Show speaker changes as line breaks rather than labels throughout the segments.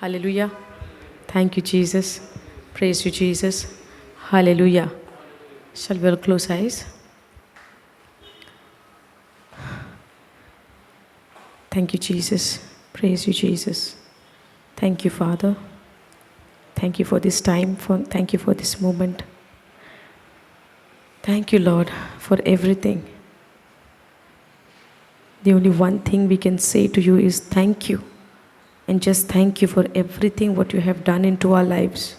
Hallelujah. Thank you, Jesus. Praise you, Jesus. Hallelujah. Shall we all close eyes? Thank you, Jesus. Praise you, Jesus. Thank you, Father. Thank you for this time. Thank you for this moment. Thank you, Lord, for everything. The only one thing we can say to you is thank you. And just thank you for everything what you have done into our lives.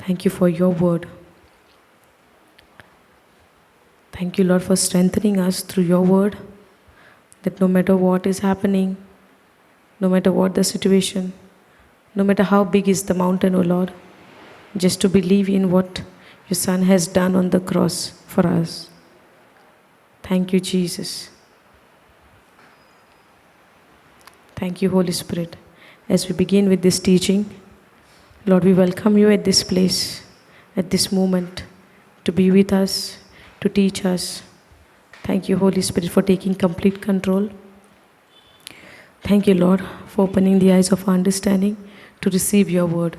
Thank you for your word. Thank you, Lord, for strengthening us through your word. That no matter what is happening, no matter what the situation, no matter how big is the mountain, O Lord, just to believe in what your Son has done on the cross for us. Thank you, Jesus. Thank you, Holy Spirit. As we begin with this teaching, Lord, we welcome you at this place, at this moment, to be with us, to teach us. Thank you, Holy Spirit, for taking complete control. Thank you, Lord, for opening the eyes of our understanding to receive your word.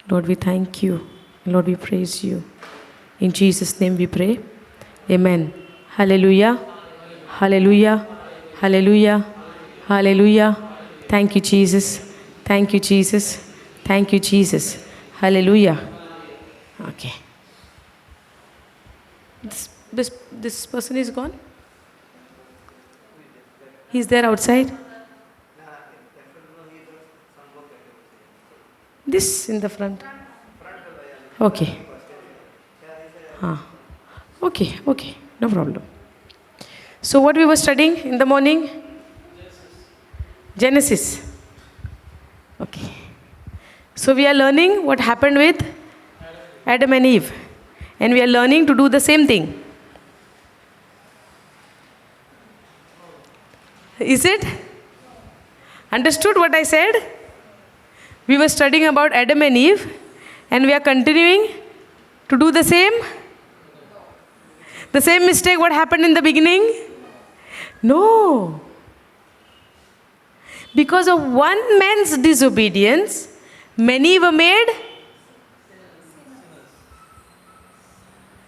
Lord, we thank you. Lord, we praise you. In Jesus' name we pray. Amen. Hallelujah. Hallelujah. Hallelujah. Hallelujah. Thank you, Jesus. Thank you, Jesus. Thank you, Jesus. Hallelujah. Okay. This person is gone? He's there outside? This in the front? Okay. Okay. No problem. So what we were studying in the morning? Genesis. Okay. So we are learning what happened with Adam and Eve. And we are learning to do the same thing. Is it? Understood what I said? We were studying about Adam and Eve. And we are continuing to do the same. The same mistake what happened in the beginning? No. Because of one man's disobedience, many were made.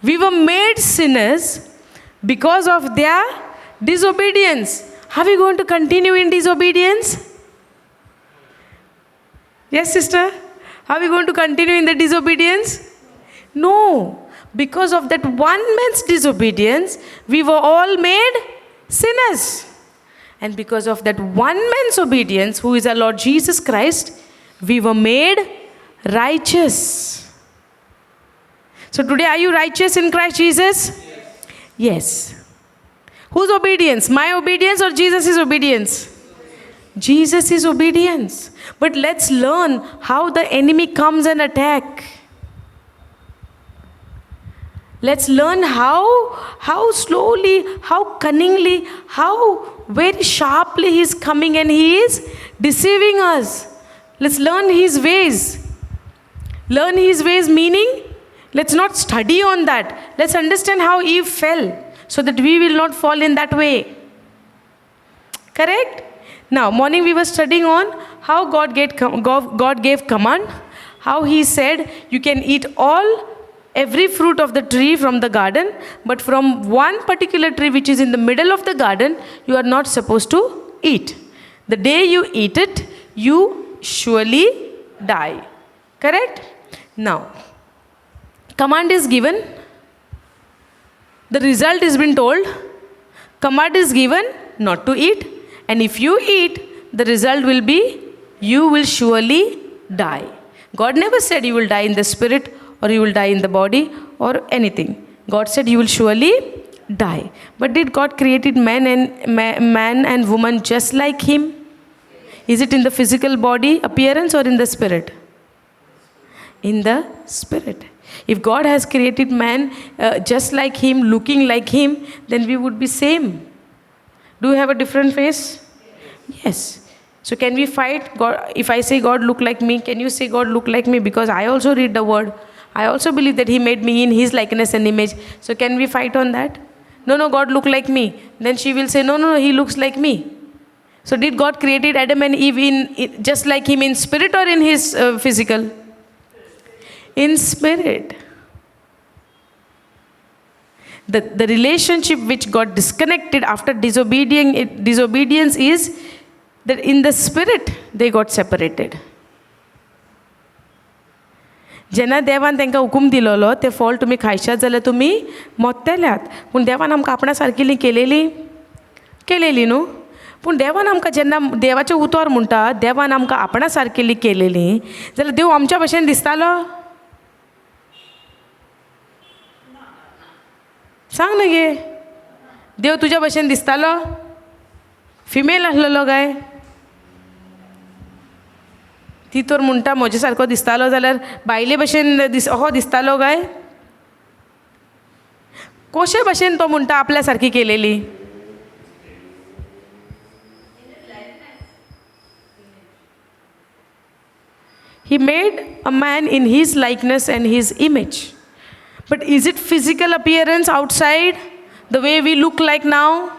We were made sinners because of their disobedience. Are we going to continue in disobedience? Yes, sister? Are we going to continue in the disobedience? No. Because of that one man's disobedience, we were all made sinners. And because of that one man's obedience, who is our Lord Jesus Christ, we were made righteous. So today, are you righteous in Christ Jesus? Yes. Whose obedience? My obedience or Jesus' obedience? Jesus' obedience. But let's learn how the enemy comes and attack. Let's learn how slowly, how cunningly, how very sharply he's coming and he is deceiving us. Let's learn his ways. Learn his ways meaning, let's not study on that. Let's understand how Eve fell so that we will not fall in that way. Correct? Now, morning we were studying on how God gave command, how he said you can eat every fruit of the tree from the garden, but from one particular tree which is in the middle of the garden, you are not supposed to eat. The day you eat it, you surely die. Correct? Now, command is given. The result has been told. Command is given not to eat. And if you eat, the result will be you will surely die. God never said you will die in the spirit or you will die in the body or anything. God said you will surely die. But did God created man and woman just like him? Is it in the physical body appearance or in the spirit? In the spirit. If God has created man just like him, looking like him, then we would be same. Do you have a different face? Yes. So can we fight? God, if I say God look like me, can you say God look like me? Because I also read the word. I also believe that he made me in his likeness and image. So can we fight on that? No, God look like me. Then she will say, no, he looks like me. So did God created Adam and Eve just like him in spirit or in his physical? In spirit. The relationship which got disconnected after disobedience is that in the spirit they got separated. जेन्ना देवान तांकां हुकूम दिलोलो ते फळ तुमी खायशात जाल्यार तुमी मोत्तेल्यात. पूण देवान आमकां आपणा सारकिली केलेली न्हू. पूण देवान आमकां जेन्ना देवाचें उतर म्हणटा देवान आमकां आपणा सारकिली केलेली जाल्यार देव आमच्या भशेन दिसतालो? सांग ना गे. देव तुज्या भशेन दिसतालो? फिमेल आसलेलो काय? ती तर म्हणटा म्हजे सारको दिसतालो जाल्यार बायले भशेन अहो दिसतालो काय? कशे भशेन तो म्हणटा आपल्या सारकी केलेली? He made a man in his likeness and his image. But is it physical appearance outside, the way we look like now?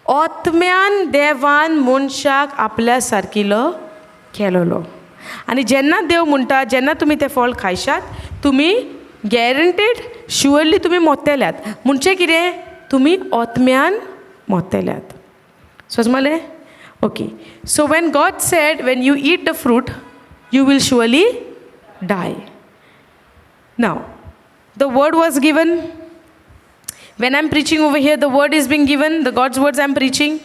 आत्म्यान देवान मनशाक आपल्या सारकिलो केलोलो. आनी जेन्ना देव म्हणटा जेन्ना तुमी तें फळ खायशात तुमी गॅरंटेड शुअरली तुमी मोत्तेल्यात. म्हणचे कितें? तुमी आत्म्यान मोत्तेल्यात. समजलें? Okay, so when God said, when you eat the fruit, you will surely die. Now, the word was given. When I'm preaching over here, the word is being given, the God's words I'm preaching.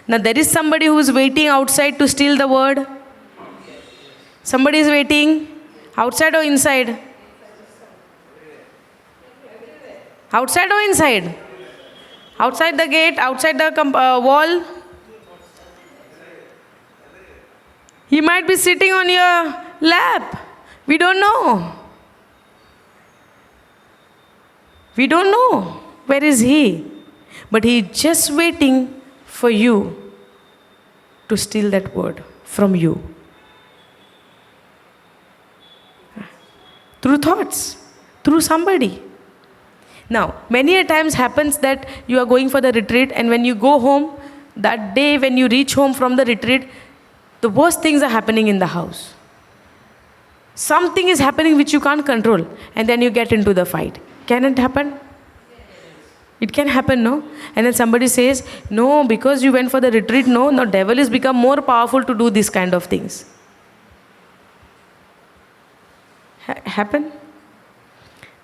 Now, there is somebody who is waiting outside to steal the word. Somebody is waiting outside or inside? Outside or inside? Outside the gate, outside the wall. He might be sitting on your lap. We don't know. We don't know. Where is he? But he is just waiting for you to steal that word from you. Through thoughts, through somebody. Now, many a times happens that you are going for the retreat and when you go home, that day when you reach home from the retreat, the worst things are happening in the house. Something is happening which you can't control and then you get into the fight. Can it happen? It can happen, no? And then somebody says, no, because you went for the retreat, no, devil has become more powerful to do this kind of things. Happen?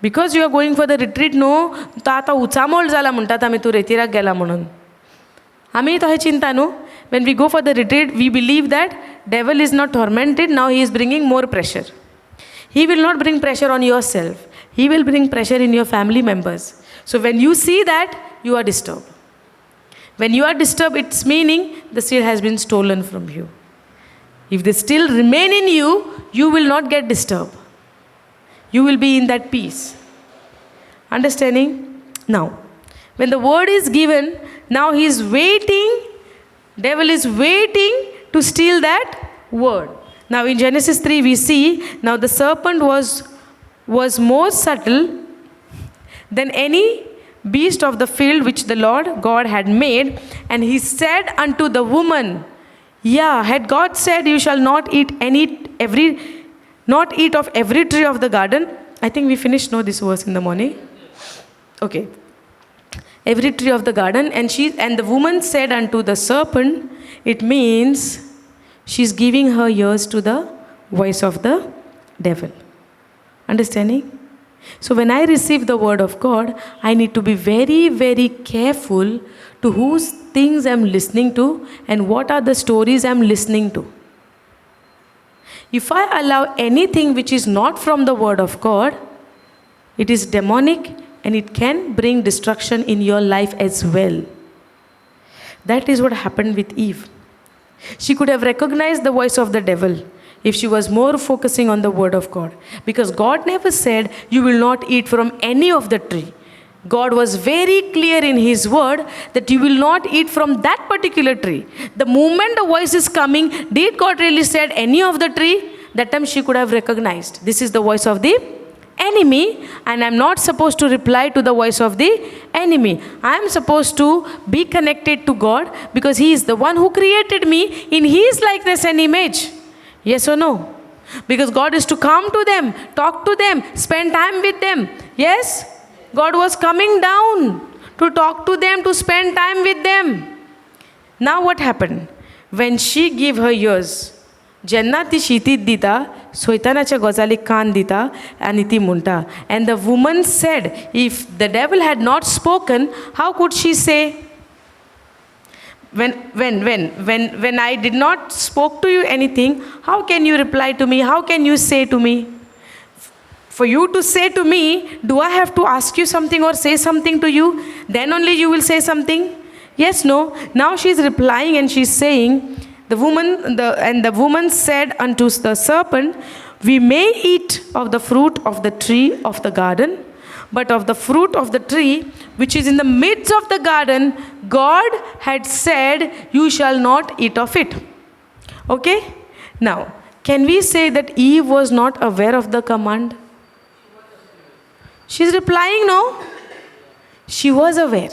Because you are going for the retreat, no, तो आता उचामोल जाला म्हणतात आमी तू रेतिराक गेला म्हणून. आमी तो हे चिंता न्हू. When we go for the retreat, we believe that devil is not tormented, now he is bringing more pressure. He will not bring pressure on yourself. He will bring pressure in your family members. So when you see that, you are disturbed. When you are disturbed, it's meaning the seal has been stolen from you. If they still remain in you, you will not get disturbed. You will be in that peace. Understanding? Now, when the word is given, now he is waiting. Devil is waiting to steal that word. Now in Genesis 3 we see, now the serpent was more subtle than any beast of the field which the Lord God had made. And he said unto the woman, yeah, had God said you shall not eat of every tree of the garden. I think we finished this verse in the morning. Okay. Every tree of the garden, and the woman said unto the serpent, it means she's giving her ears to the voice of the devil. Understanding? So when I receive the word of God, I need to be very, very careful to whose things I'm listening to and what are the stories I'm listening to. If I allow anything which is not from the word of God, it is demonic and it can bring destruction in your life as well. That is what happened with Eve. She could have recognized the voice of the devil if she was more focusing on the word of God. Because God never said, you will not eat from any of the tree. God was very clear in his word that you will not eat from that particular tree. The moment the voice is coming, did God really said any of the tree? That time she could have recognized, this is the voice of the enemy, and I'm not supposed to reply to the voice of the enemy. I'm supposed to be connected to God because He is the one who created me in His likeness and image. Yes or no? Because God is to come to them, talk to them, spend time with them. Yes? God was coming down to talk to them, to spend time with them. Now what happened? When she gave her ears, जेन्ना ती शितीत दिता, सोयतानाच्या गजालीक कान दिता आनी ती म्हणटा. And the woman said, if the devil had not spoken, how could she say, when I did not spoke to you anything, how can you reply to me? How can you say to me? For you to say to me, do I have to ask you something or say something to you? Then only you will say something? Yes, no. Now she is replying and she is saying, the woman said unto the serpent, we may eat of the fruit of the tree of the garden, but of the fruit of the tree which is in the midst of the garden, God had said, you shall not eat of it. Okay? Now, can we say that Eve was not aware of the command? She's replying, no. She was aware.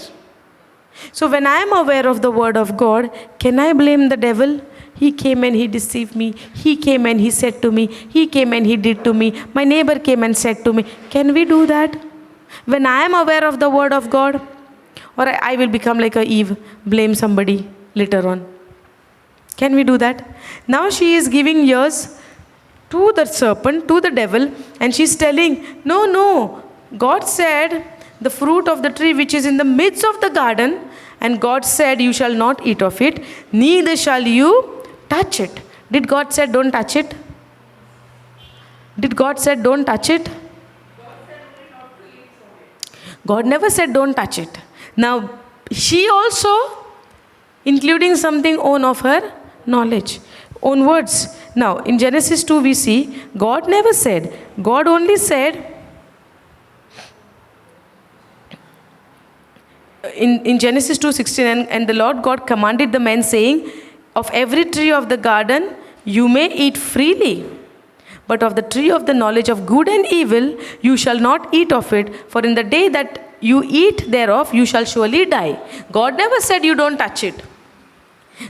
So when I am aware of the word of God, can I blame the devil? He came and he deceived me. He came and he said to me. He came and he did to me. My neighbor came and said to me. Can we do that? When I am aware of the word of God? Or I will become like a Eve, blame somebody later on. Can we do that? Now she is giving ears to the serpent, to the devil, and she's telling, no, God said, the fruit of the tree which is in the midst of the garden, and God said, you shall not eat of it, neither shall you touch it. Did God say don't touch it? Did God say don't touch it? God never said don't touch it. Now, she also including something own of her knowledge, own words. Now, in Genesis 2 we see, God never said. God only said, in Genesis 2:16, and the Lord God commanded the man, saying, of every tree of the garden you may eat freely, but of the tree of the knowledge of good and evil you shall not eat of it, for in the day that you eat thereof you shall surely die. God never said you don't touch it.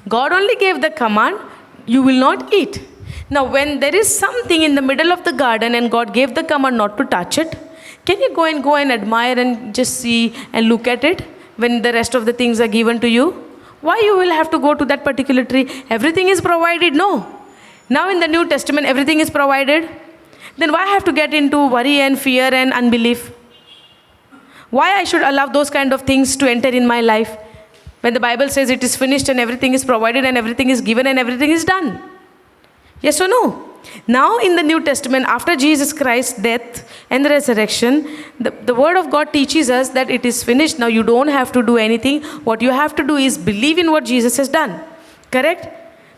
God only gave the command, you will not eat. Now when there is something in the middle of the garden and God gave the command not to touch it, can you go and admire and just see and look at it when the rest of the things are given to you? Why you will have to go to that particular tree? Everything is provided, no. Now in the New Testament everything is provided. Then why I have to get into worry and fear and unbelief? Why I should allow those kind of things to enter in my life? When the Bible says it is finished and everything is provided and everything is given and everything is done. Yes or no? Now in the New Testament, after Jesus Christ's death and the resurrection, the word of God teaches us that it is finished. Now you don't have to do anything. What you have to do is believe in what Jesus has done. Correct?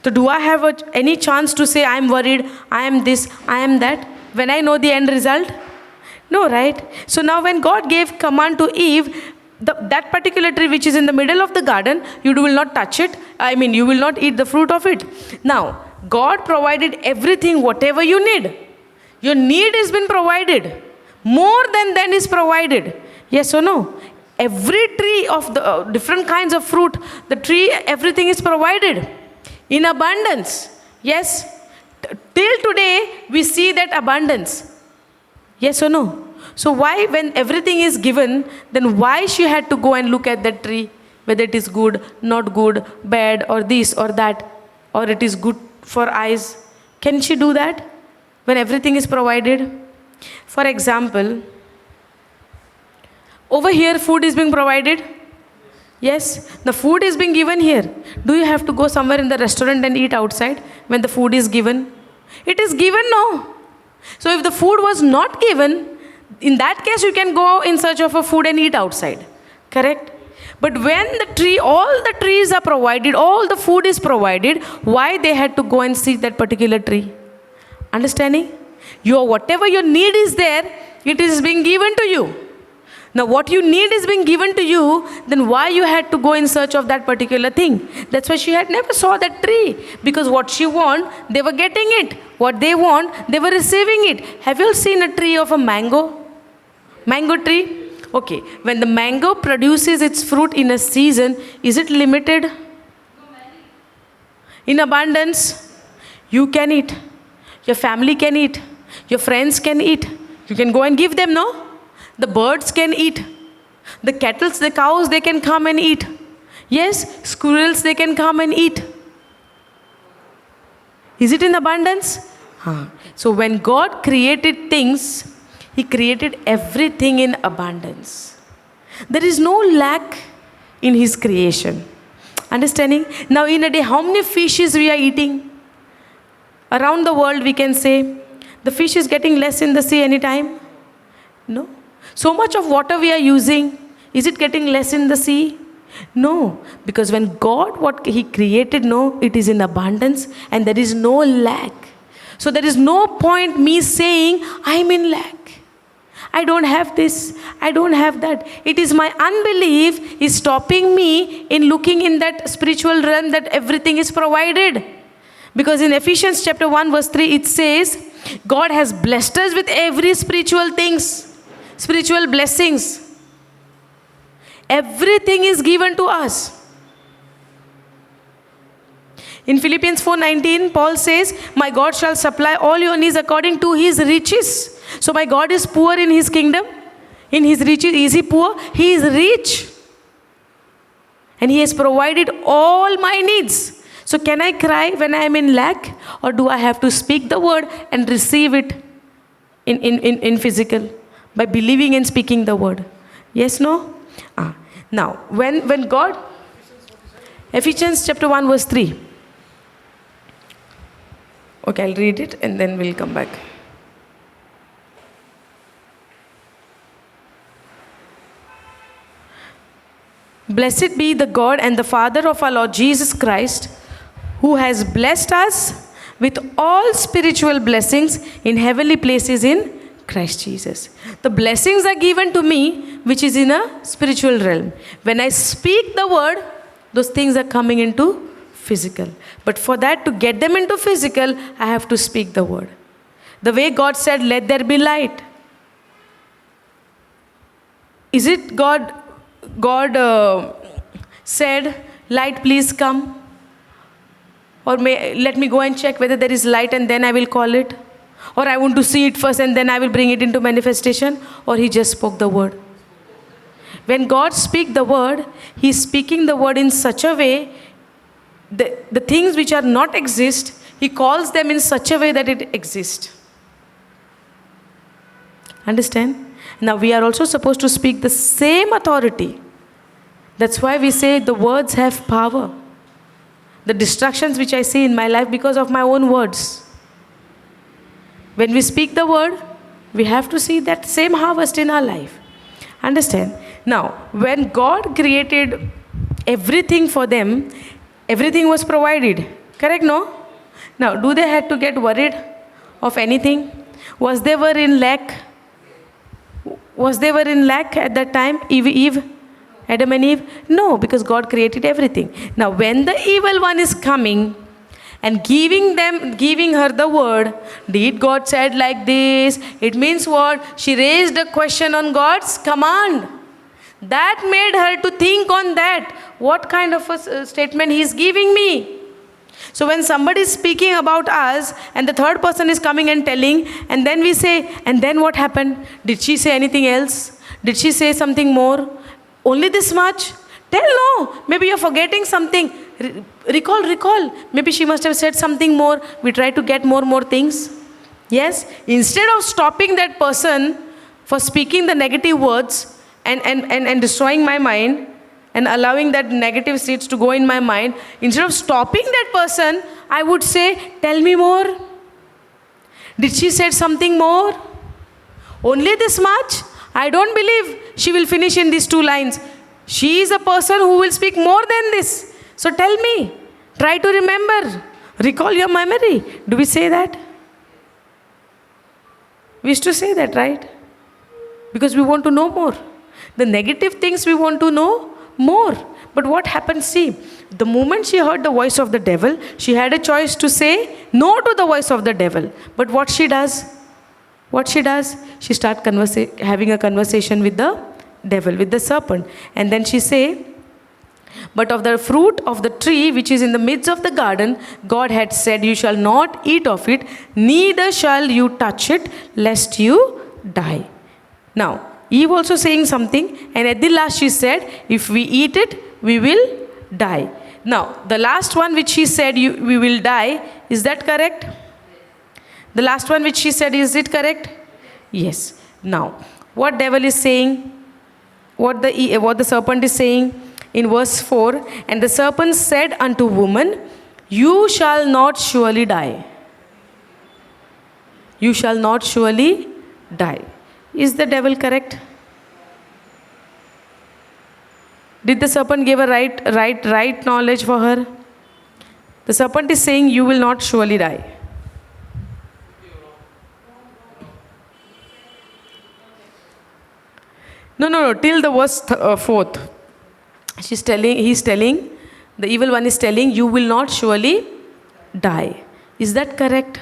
So do I have any chance to say I am worried, I am this, I am that, when I know the end result? No, right? So now when God gave command to Eve, that particular tree which is in the middle of the garden, you will not touch it. You will not eat the fruit of it. Now, God provided everything, whatever you need. Your need has been provided. More than that is provided. Yes or no? Every tree of the different kinds of fruit, the tree, everything is provided in abundance. Yes? Till today, we see that abundance. Yes or no? So why, when everything is given, then why she had to go and look at that tree, whether it is good, not good, bad, or this or that, or it is good for eyes? Can she do that when everything is provided? For example, over here food is being provided. Yes, the food is being given here. Do you have to go somewhere in the restaurant and eat outside when the food is given? It is given, no. So if the food was not given, in that case you can go in search of a food and eat outside. Correct? But when the tree, all the trees are provided, all the food is provided, why they had to go and seek that particular tree? Understanding? Whatever your need is there, it is being given to you. Now what you need is being given to you, then why you had to go in search of that particular thing? That's why she had never saw that tree. Because what she want, they were getting it. What they want, they were receiving it. Have you all seen a tree of a mango? Mango tree? Okay, when the mango produces its fruit in a season, is it limited? In abundance? You can eat. Your family can eat. Your friends can eat. You can go and give them, no? The birds can eat. The cattle, the cows, they can come and eat. Yes, squirrels, they can come and eat. Is it in abundance? So when God created things, He created everything in abundance. There is no lack in His creation. Understanding? Now in a day, how many fishes we are eating? Around the world we can say, the fish is getting less in the sea anytime? No. So much of water we are using, is it getting less in the sea? No. Because when God, what He created, no, it is in abundance and there is no lack. So there is no point me saying, I'm in lack. I don't have this, I don't have that. It is my unbelief is stopping me in looking in that spiritual realm that everything is provided. Because in Ephesians chapter 1 verse 3 it says, God has blessed us with every spiritual things. Spiritual blessings. Everything is given to us. In Philippians 4:19, Paul says, my God shall supply all your needs according to His riches. So my God is poor in His kingdom. In His riches, is He poor? He is rich. And He has provided all my needs. So can I cry when I am in lack? Or do I have to speak the word and receive it in physical? By believing and speaking the word. Yes, no? Now, when God, Ephesians chapter 1 verse 3. Okay, I'll read it and then we'll come back. Blessed be the God and the Father of our Lord Jesus Christ, who has blessed us with all spiritual blessings in heavenly places in Christ Jesus. The blessings are given to me, which is in a spiritual realm. When I speak the word, those things are coming into physical. But for that, to get them into physical, I have to speak the word. The way God said, let there be light. Is it God said, light please come? Or let me go and check whether there is light and then I will call it? Or I want to see it first and then I will bring it into manifestation? Or He just spoke the word? When God speaks the word, He is speaking the word in such a way, the things which are not exist, He calls them in such a way that it exists. Understand? Now we are also supposed to speak the same authority. That's why we say the words have power. The distractions which I see in my life because of my own words. When we speak the word, we have to see that same harvest in our life. Understand? Now, when God created everything for them, everything was provided. Correct, no? Now, do they have to get worried of anything? Was they were in lack? Was they were in lack at that time? Eve, Adam and Eve? No, because God created everything. Now, when the evil one is coming and giving her the word, did God said like this? It means what? She raised a question on God's command. That made her to think on that. What kind of a statement He is giving me? So when somebody is speaking about us and the third person is coming and telling, and then we say, and then what happened? Did she say anything else? Did she say something more? Only this much? Tell no. Maybe you're forgetting something. Recall. Maybe she must have said something more. We try to get more things. Yes? Instead of stopping that person for speaking the negative words and destroying my mind and allowing that negative seeds to go in my mind, instead of stopping that person, I would say, tell me more. Did she say something more? Only this much? I don't believe she will finish in these 2 lines. She is a person who will speak more than this. So tell me. Try to remember. Recall your memory. Do we say that? We used to say that, right? Because we want to know more. The negative things we want to know more. But what happened? See, the moment she heard the voice of the devil, she had a choice to say no to the voice of the devil. But what she does? What she does? She starts having a conversation with the devil, with the serpent. And then she say, but of the fruit of the tree which is in the midst of the garden, God had said, you shall not eat of it, neither shall you touch it, lest you die. Now, Eve also saying something, and at the last she said, if we eat it, we will die. Now, the last one which she said, we will die, is that correct? The last one which she said, is it correct? Yes. Now, what devil is saying, what the serpent is saying in verse 4, and the serpent said unto woman, you shall not surely die. You shall not surely die. Is the devil correct? Did the serpent give a right knowledge for her? The serpent is saying, you will not surely die. No, till the verse 4th. He's telling, the evil one is telling, you will not surely die. Is that correct?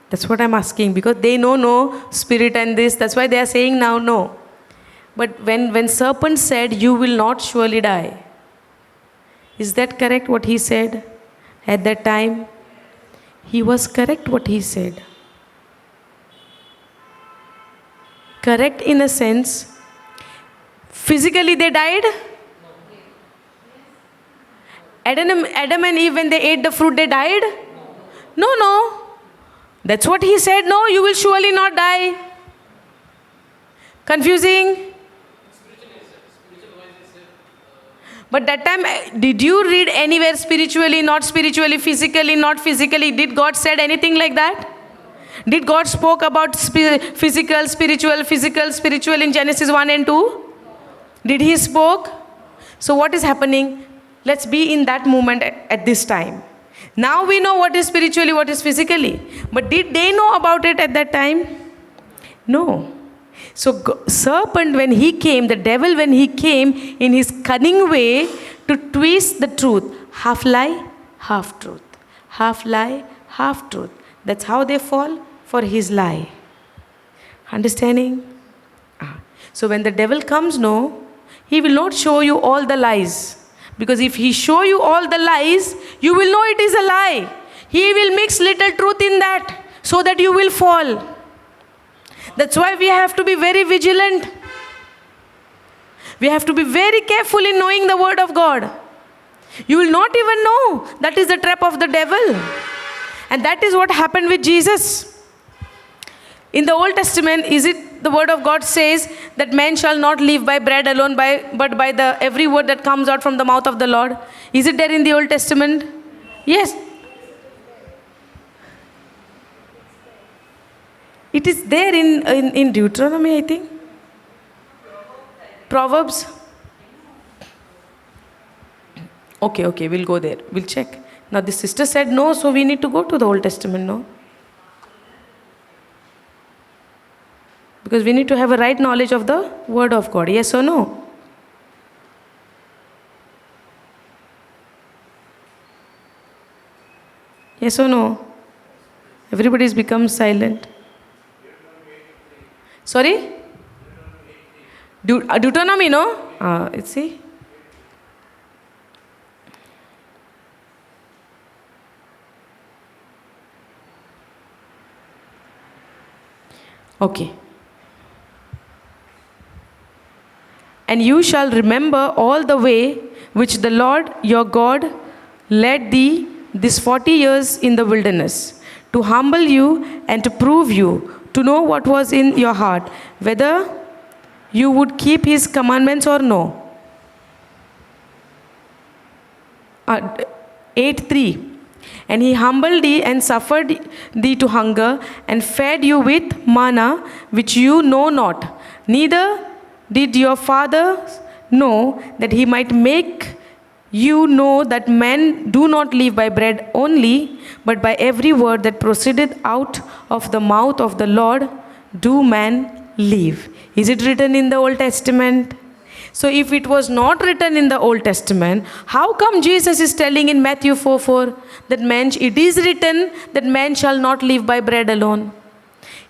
That's what I'm asking, because they know no spirit and this, that's why they are saying now no. But when serpent said, you will not surely die, is that correct what he said at that time? He was correct what he said. Correct in a sense, physically they died. Adam and Eve, when they ate the fruit, they died? No. That's what he said. No, you will surely not die. Confusing? But that time, did you read anywhere spiritually, not spiritually, physically, not physically? Did God said anything like that? Did God spoke about physical, spiritual in Genesis 1 and 2? Did he spoke? So what is happening? Let's be in that moment at this time. Now we know what is spiritually, what is physically. But did they know about it at that time? No. So serpent, when he came, the devil, when he came in his cunning way to twist the truth, half lie, half truth. Half lie, half truth. That's how they fall for his lie. Understanding? So when the devil comes, no, he will not show you all the lies. Because if he show you all the lies, you will know it is a lie. He will mix little truth in that so that you will fall. That's why we have to be very vigilant. We have to be very careful in knowing the word of God. You will not even know that is the trap of the devil. And that is what happened with Jesus. In the Old Testament, is it the word of God says that man shall not live by bread alone, but by the every word that comes out from the mouth of the Lord? Is it there in the Old Testament? Yes. It is there in Deuteronomy, I think. Proverbs. Okay, we'll go there. We'll check. Now the sister said no, so we need to go to the Old Testament, no? Because we need to have a right knowledge of the word of God. Yes or no? Yes or no? Everybody's become silent. Sorry? Deuteronomy, no? See? Okay. And you shall remember all the way which the Lord your God led thee this 40 years in the wilderness, to humble you and to prove you, to know what was in your heart, whether you would keep his commandments or no. 8:3. And he humbled thee and suffered thee to hunger, and fed you with manna which you know not, neither did your fathers know, that he might make you know that men do not live by bread only, but by every word that proceedeth out of the mouth of the Lord do man live. Is it written in the Old Testament? So if it was not written in the Old Testament, how come Jesus is telling in Matthew 4:4 that it is written that man shall not live by bread alone?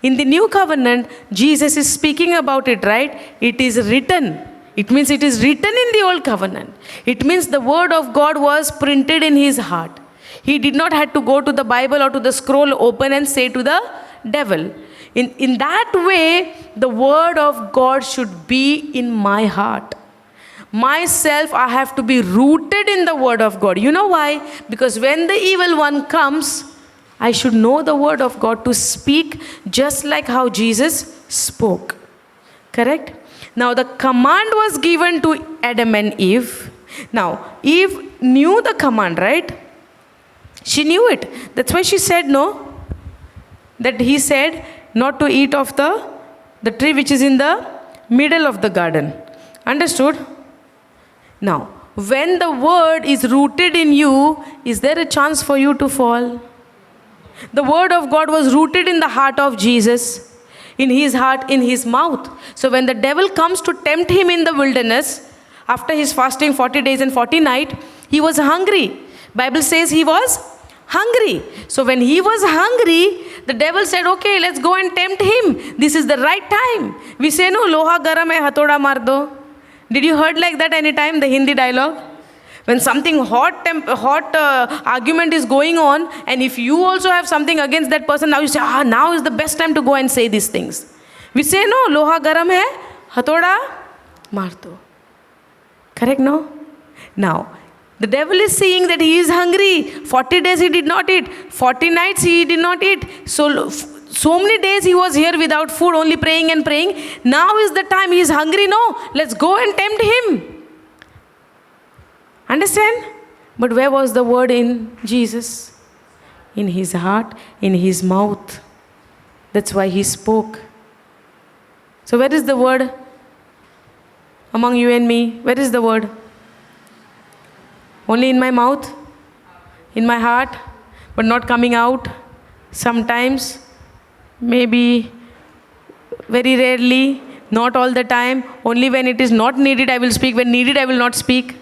In the new covenant, Jesus is speaking about it, right? It is written. It means it is written in the old covenant. It means the word of God was printed in his heart. He did not have to go to the Bible or to the scroll open and say to the devil. In that way, the word of God should be in my heart. Myself, I have to be rooted in the word of God. You know why? Because when the evil one comes, I should know the word of God to speak just like how Jesus spoke. Correct? Now the command was given to Adam and Eve. Now, Eve knew the command, right? She knew it. That's why she said no. That he said not to eat of the tree which is in the middle of the garden. Understood? Now, when the word is rooted in you, is there a chance for you to fall? The word of God was rooted in the heart of Jesus. In his heart, in his mouth. So when the devil comes to tempt him in the wilderness, after his fasting 40 days and 40 nights, he was hungry. Bible says he was hungry. So when he was hungry, the devil said, okay, let's go and tempt him. This is the right time. We say, no, loha garam hai, hatoda mar do. Did you heard like that any time, the Hindi dialogue? When something hot argument is going on, and if you also have something against that person, now you say, now is the best time to go and say these things. We say, no, loha garam hai, hatoda maar do. Correct, no? Now, the devil is seeing that he is hungry. 40 days he did not eat. 40 nights he did not eat. So many days he was here without food, only praying and praying. Now is the time he is hungry. No, let's go and tempt him. Understand? But where was the word in Jesus? In his heart, in his mouth. That's why he spoke. So where is the word? Among you and me, where is the word? Only in my mouth? In my heart? But not coming out? Sometimes? Maybe very rarely? Not all the time? Only when it is not needed I will speak. When needed I will not speak.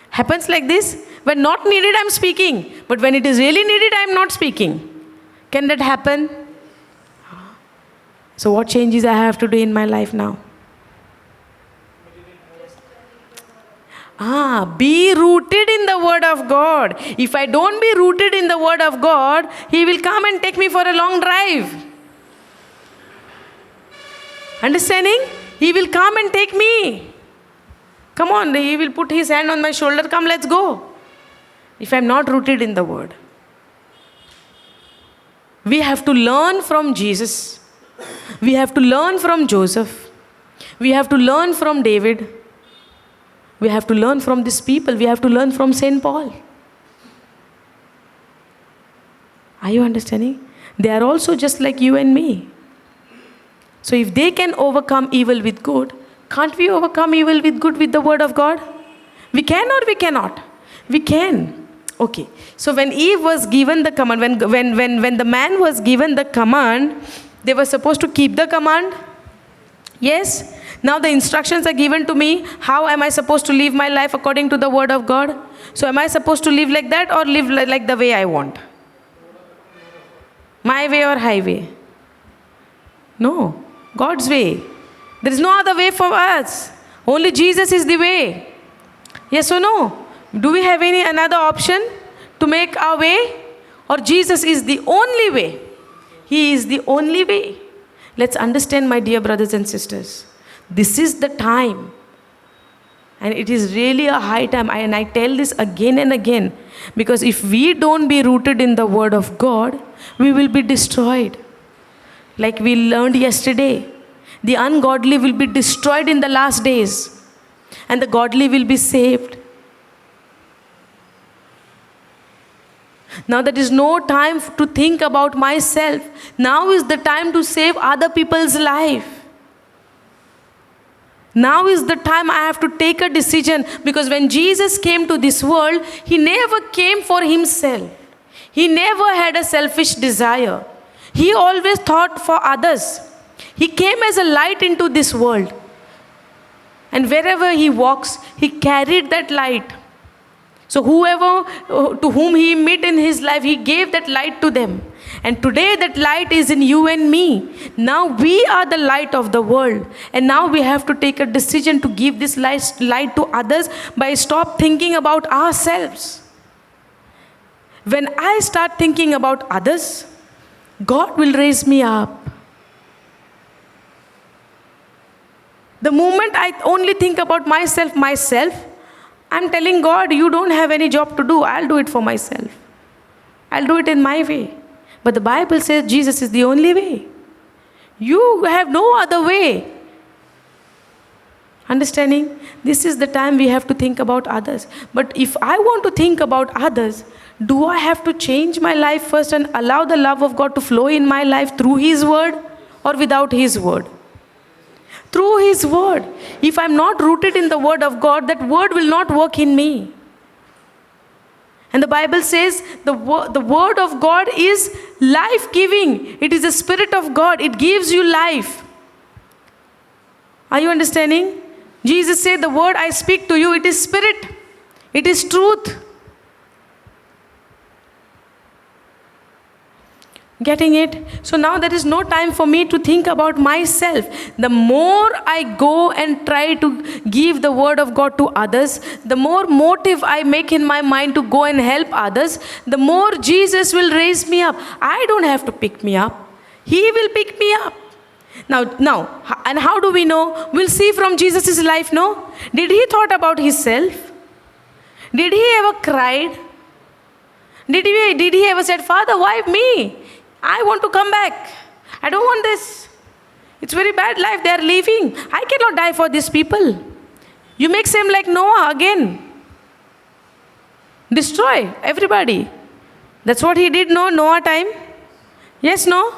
Happens like this. When not needed, I'm speaking. But when it is really needed, I'm not speaking. Can that happen? So what changes I have to do in my life now? Be rooted in the word of God. If I don't be rooted in the word of God, he will come and take me for a long drive. Understanding? He will come and take me. Come on, he will put his hand on my shoulder. Come, let's go. If I'm not rooted in the word. We have to learn from Jesus. We have to learn from Joseph. We have to learn from David. We have to learn from these people. We have to learn from St. Paul. Are you understanding? They are also just like you and me. So if they can overcome evil with good, can't we overcome evil with good with the word of God? We can or we cannot? We can. Okay. So when Eve was given the command, when the man was given the command, they were supposed to keep the command. Yes. Now the instructions are given to me. How am I supposed to live my life according to the word of God? So am I supposed to live like that or live like the way I want? My way or highway? No. God's way. There is no other way for us. Only Jesus is the way. Yes or no? Do we have any another option to make our way? Or Jesus is the only way? He is the only way. Let's understand, my dear brothers and sisters. This is the time. And it is really a high time. And I tell this again and again. Because if we don't be rooted in the word of God, we will be destroyed. Like we learned yesterday. The ungodly will be destroyed in the last days. And the godly will be saved. Now there is no time to think about myself. Now is the time to save other people's life. Now is the time I have to take a decision. Because when Jesus came to this world, he never came for himself. He never had a selfish desire. He always thought for others. He came as a light into this world. And wherever he walks, he carried that light. So whoever to whom he met in his life, he gave that light to them. And today that light is in you and me. Now we are the light of the world. And now we have to take a decision to give this light to others by stop thinking about ourselves. When I start thinking about others, God will raise me up. The moment I only think about myself, I'm telling God, you don't have any job to do. I'll do it for myself. I'll do it in my way. But the Bible says Jesus is the only way. You have no other way. Understanding? This is the time we have to think about others. But if I want to think about others, do I have to change my life first and allow the love of God to flow in my life through His word or without His word? Through His word. If I'm not rooted in the word of God, that word will not work in me. And the Bible says the word of God is life-giving. It is the Spirit of God. It gives you life. Are you understanding? Jesus said, the word I speak to you, it is spirit. It is truth. Getting it? So now there is no time for me to think about myself. The more I go and try to give the word of God to others, the more motive I make in my mind to go and help others, the more Jesus will raise me up. I don't have to pick me up. He will pick me up. Now, and how do we know? We'll see from Jesus' life, no? Did he thought about himself? Did he ever cried? Did he ever said, Father, why me? I want to come back. I don't want this. It's very bad life. They are leaving. I cannot die for these people. You make same like Noah again. Destroy everybody. That's what he did, no? Noah time. Yes, no?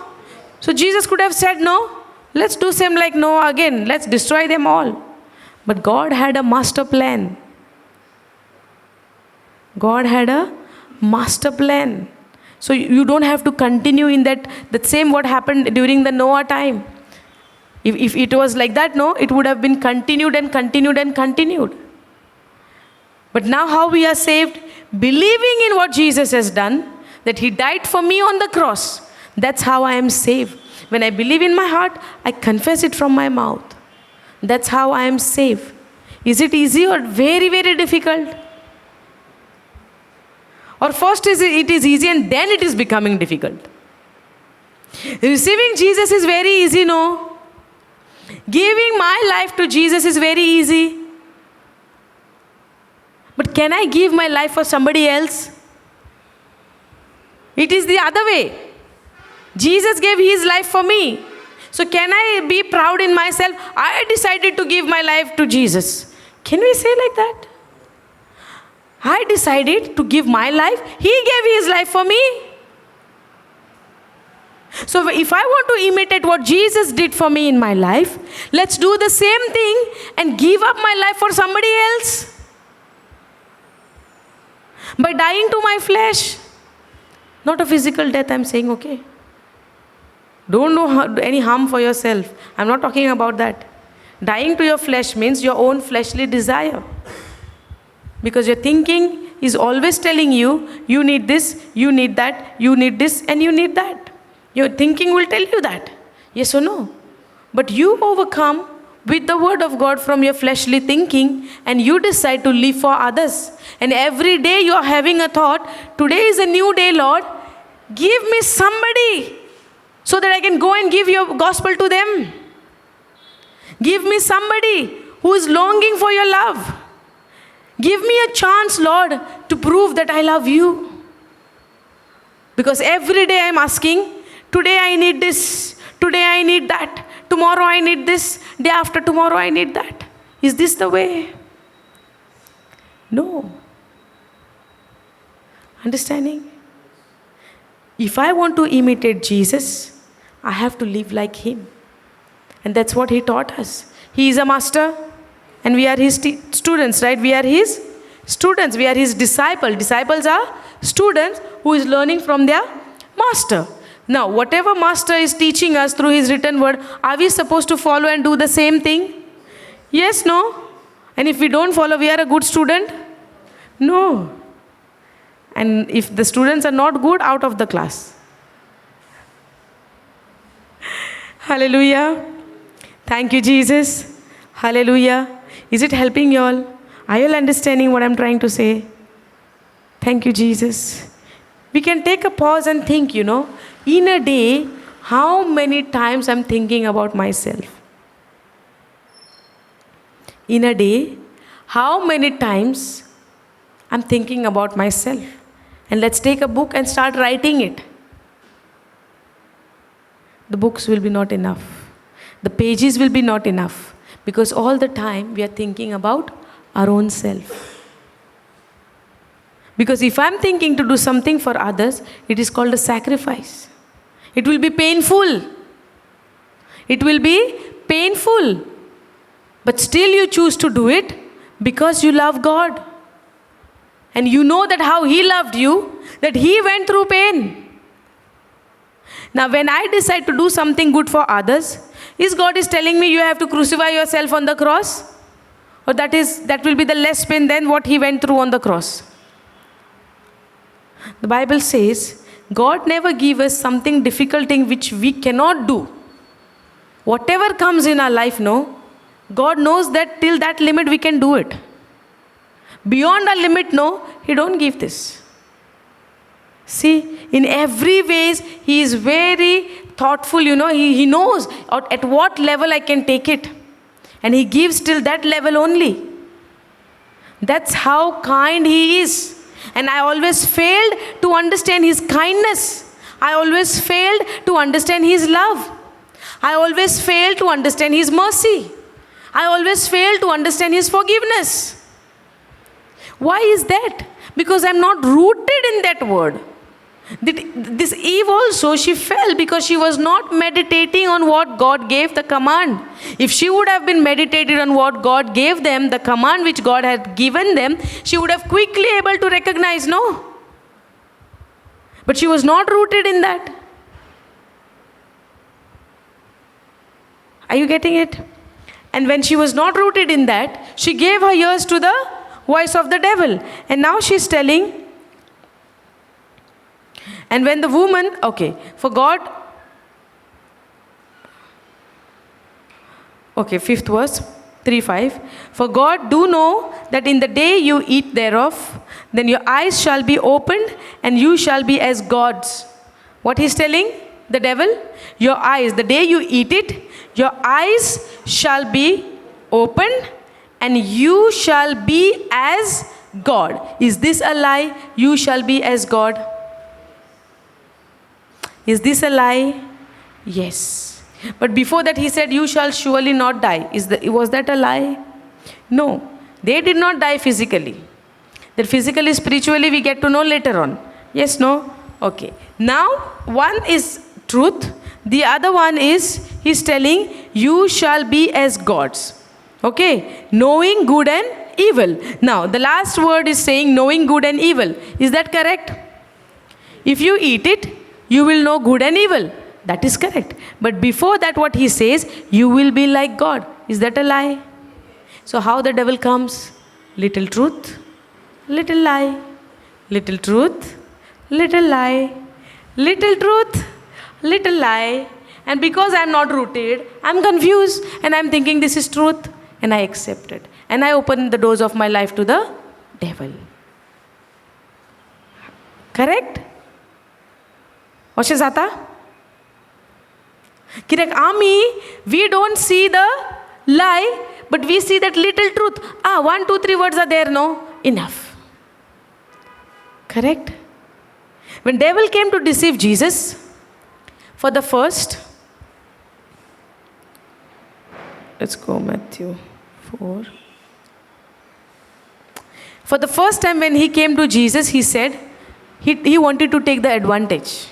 So Jesus could have said, no, let's do same like Noah again. Let's destroy them all. But God had a master plan. God had a master plan. So you don't have to continue in that same what happened during the Noah time. If it was like that, no, it would have been continued and continued and continued. But now how we are saved? Believing in what Jesus has done, that He died for me on the cross. That's how I am saved. When I believe in my heart, I confess it from my mouth. That's how I am saved. Is it easy or very, very difficult? Or first it is easy and then it is becoming difficult. Receiving Jesus is very easy, no? Giving my life to Jesus is very easy. But can I give my life for somebody else? It is the other way. Jesus gave His life for me. So can I be proud in myself? I decided to give my life to Jesus. Can we say like that? I decided to give my life. He gave His life for me. So if I want to imitate what Jesus did for me in my life, let's do the same thing and give up my life for somebody else. By dying to my flesh. Not a physical death, I'm saying, okay. Don't do any harm for yourself. I'm not talking about that. Dying to your flesh means your own fleshly desire. Because your thinking is always telling you, you need this, you need that, you need this, and you need that. Your thinking will tell you that. Yes or no? But you overcome with the word of God from your fleshly thinking, and you decide to live for others. And every day you are having a thought, today is a new day, Lord. Give me somebody so that I can go and give your gospel to them. Give me somebody who is longing for your love. Give me a chance, Lord, to prove that I love you. Because every day I'm asking, today I need this, today I need that, tomorrow I need this, day after tomorrow I need that. Is this the way? No. Understanding? If I want to imitate Jesus, I have to live like Him. And that's what He taught us. He is a master. And we are His students, right? We are His students. We are His disciples. Disciples are students who is learning from their master. Now, whatever master is teaching us through his written word, are we supposed to follow and do the same thing? Yes, no? And if we don't follow, we are a good student? No. And if the students are not good, out of the class. Hallelujah. Thank you, Jesus. Hallelujah. Is it helping you all? Are you all understanding what I'm trying to say? Thank you, Jesus. We can take a pause and think, in a day, how many times I'm thinking about myself? In a day, how many times I'm thinking about myself? And let's take a book and start writing it. The books will be not enough. The pages will be not enough. Because all the time we are thinking about our own self. Because if I'm thinking to do something for others, it is called a sacrifice. It will be painful. It will be painful. But still you choose to do it because you love God. And you know that how He loved you, that He went through pain. Now when I decide to do something good for others, is God is telling me you have to crucify yourself on the cross? Or that will be the less pain than what He went through on the cross? The Bible says, God never gives us something difficult in which we cannot do. Whatever comes in our life, God knows that till that limit we can do it. Beyond our limit, He don't give this. See, in every ways, He is very thoughtful, He knows at what level I can take it. And He gives till that level only. That's how kind He is. And I always failed to understand His kindness. I always failed to understand His love. I always failed to understand His mercy. I always failed to understand His forgiveness. Why is that? Because I'm not rooted in that word. This Eve also, she fell because she was not meditating on what God gave the command. If she would have been meditated on what God gave them, the command which God had given them, she would have quickly able to recognize, But she was not rooted in that. Are you getting it? And when she was not rooted in that, she gave her ears to the voice of the devil. And now she's telling, and when the woman, for God, 5th verse, 3:5. For God do know that in the day you eat thereof, then your eyes shall be opened and you shall be as gods. What he's telling the devil? Your eyes, the day you eat it, your eyes shall be opened and you shall be as God. Is this a lie? You shall be as God. Is this a lie? Yes. But before that he said, you shall surely not die. Was that a lie? No. They did not die physically. That physically, spiritually we get to know later on. Yes, no? Okay. Now, one is truth. The other one is, he's telling, you shall be as gods. Okay. Knowing good and evil. Now, the last word is saying knowing good and evil. Is that correct? If you eat it, you will know good and evil. That is correct. But before that what he says, you will be like God. Is that a lie? So how the devil comes? Little truth, little lie. Little truth, little lie. Little truth, little lie. And because I am not rooted, I am confused. And I am thinking this is truth. And I accept it. And I open the doors of my life to the devil. Correct? अशें जाता? कित्याक आमी, we don't see the lie, but we see that little truth. 1, 2, 3 words are there, no? Enough. Correct? When devil came to deceive Jesus, for the first, let's go Matthew 4. For the first time when he came to Jesus, he said, he wanted to take the advantage.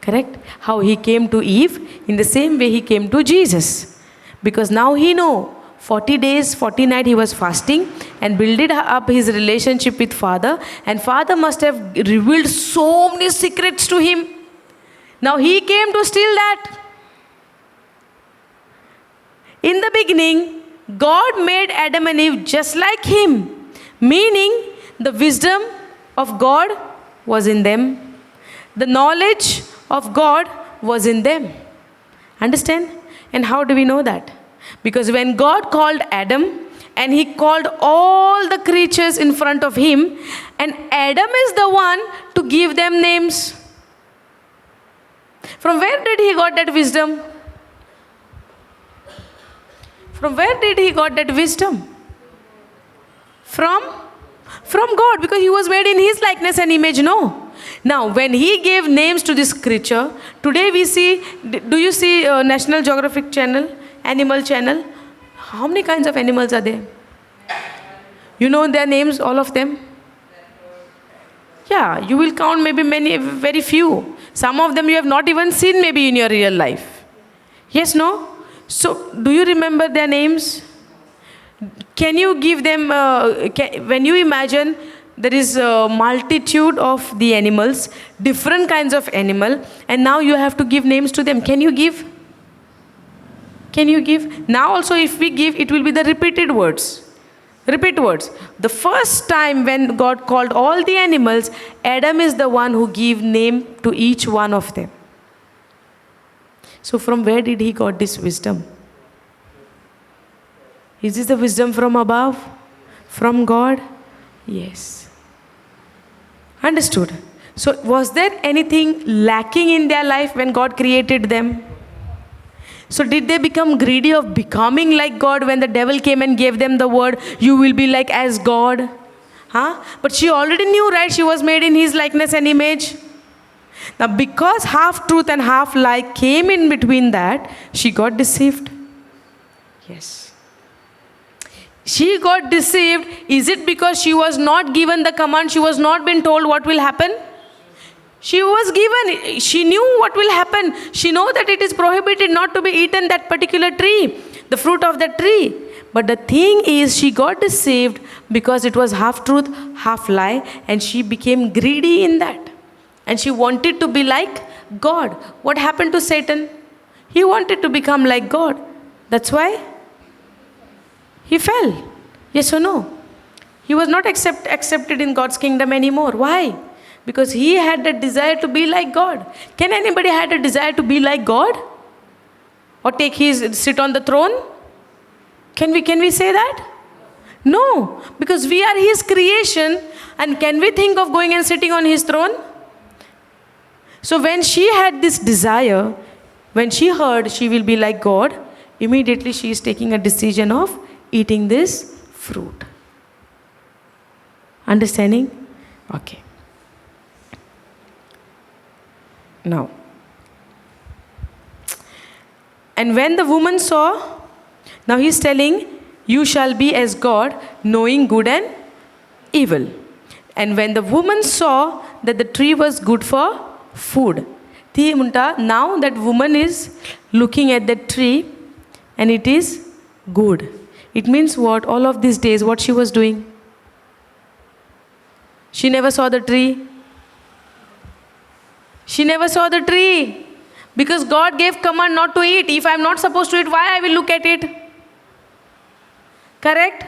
Correct? How he came to Eve, in the same way he came to Jesus. Because now he know 40 days, 40 nights he was fasting and building up his relationship with Father. And Father must have revealed so many secrets to him. Now he came to steal that. In the beginning, God made Adam and Eve just like him, meaning the wisdom of God was in them. The knowledge of God was in them. Understand? And how do we know that? Because when God called Adam and he called all the creatures in front of him, and Adam is the one to give them names. From where did he got that wisdom? From where did he got that wisdom? From God, because he was made in his likeness and image, no? Now, when he gave names to this creature, today we see, do you see National Geographic Channel, Animal Channel? How many kinds of animals are there? You know their names, all of them? Yeah, you will count maybe many, very few. Some of them you have not even seen maybe in your real life. Yes, no? So, do you remember their names? Can you give them, when you imagine there is a multitude of the animals, different kinds of animal, and now you have to give names to them. Can you give? Can you give? Now also if we give, it will be the repeated words. Repeat words. The first time when God called all the animals, Adam is the one who gave name to each one of them. So from where did he got this wisdom? Is this the wisdom from above? From God? Yes. Understood. So was there anything lacking in their life when God created them? So did they become greedy of becoming like God when the devil came and gave them the word, you will be like as God? Huh? But she already knew, right? She was made in his likeness and image. Now because half truth and half lie came in between that, she got deceived. Yes. She got deceived. Is it because she was not given the command? She was not been told what will happen? She was given, she knew what will happen. She know that it is prohibited not to be eaten that particular tree, the fruit of that tree. But the thing is, she got deceived because it was half truth, half lie, and she became greedy in that. And she wanted to be like God. What happened to Satan? He wanted to become like God. That's why he fell. Yes or no? He was not accepted in God's kingdom anymore. Why? Because he had a desire to be like God. Can anybody had a desire to be like God? Or sit on the throne? Can we say that? No, because we are his creation, and can we think of going and sitting on his throne? So when she had this desire, when she heard she will be like God, immediately she is taking a decision of eating this fruit. Understanding? Okay. Now, and when the woman saw, now he's telling, you shall be as God, knowing good and evil. And when the woman saw that the tree was good for food, now that woman is looking at the tree and it is good. It means what? All of these days, what she was doing? She never saw the tree. She never saw the tree because God gave command not to eat. If I am not supposed to eat, why I will look at it? Correct?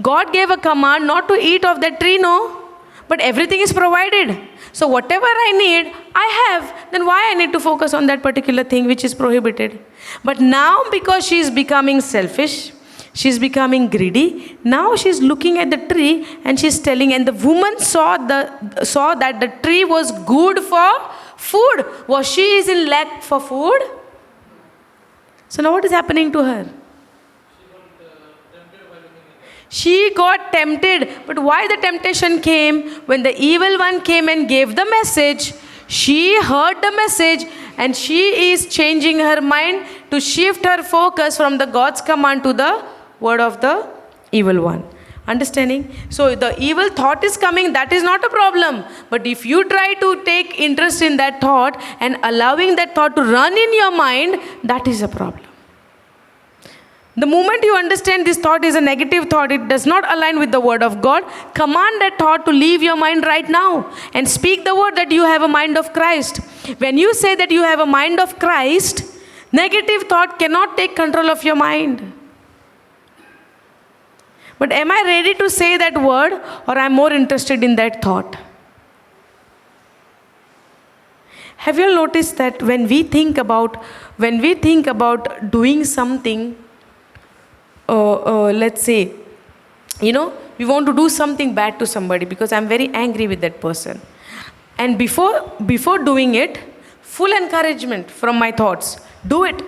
God gave a command not to eat of that tree, no? But everything is provided. So whatever I need, I have. Then why I need to focus on that particular thing which is prohibited? But now because she is becoming selfish, she is becoming greedy. Now she is looking at the tree and she is telling, and the woman saw that the tree was good for food. Was she is in lack for food? So now what is happening to her? She got tempted. But why the temptation came? When the evil one came and gave the message, she heard the message and she is changing her mind to shift her focus from the God's command to the word of the evil one. Understanding? So the evil thought is coming, that is not a problem. But if you try to take interest in that thought and allowing that thought to run in your mind, that is a problem. The moment you understand this thought is a negative thought, it does not align with the word of God, command that thought to leave your mind right now and speak the word that you have a mind of Christ. When you say that you have a mind of Christ, negative thought cannot take control of your mind. But am I ready to say that word, or I'm more interested in that thought? Have you noticed that when we think about doing something, let's say, we want to do something bad to somebody because I'm very angry with that person. And before doing it, full encouragement from my thoughts. Do it.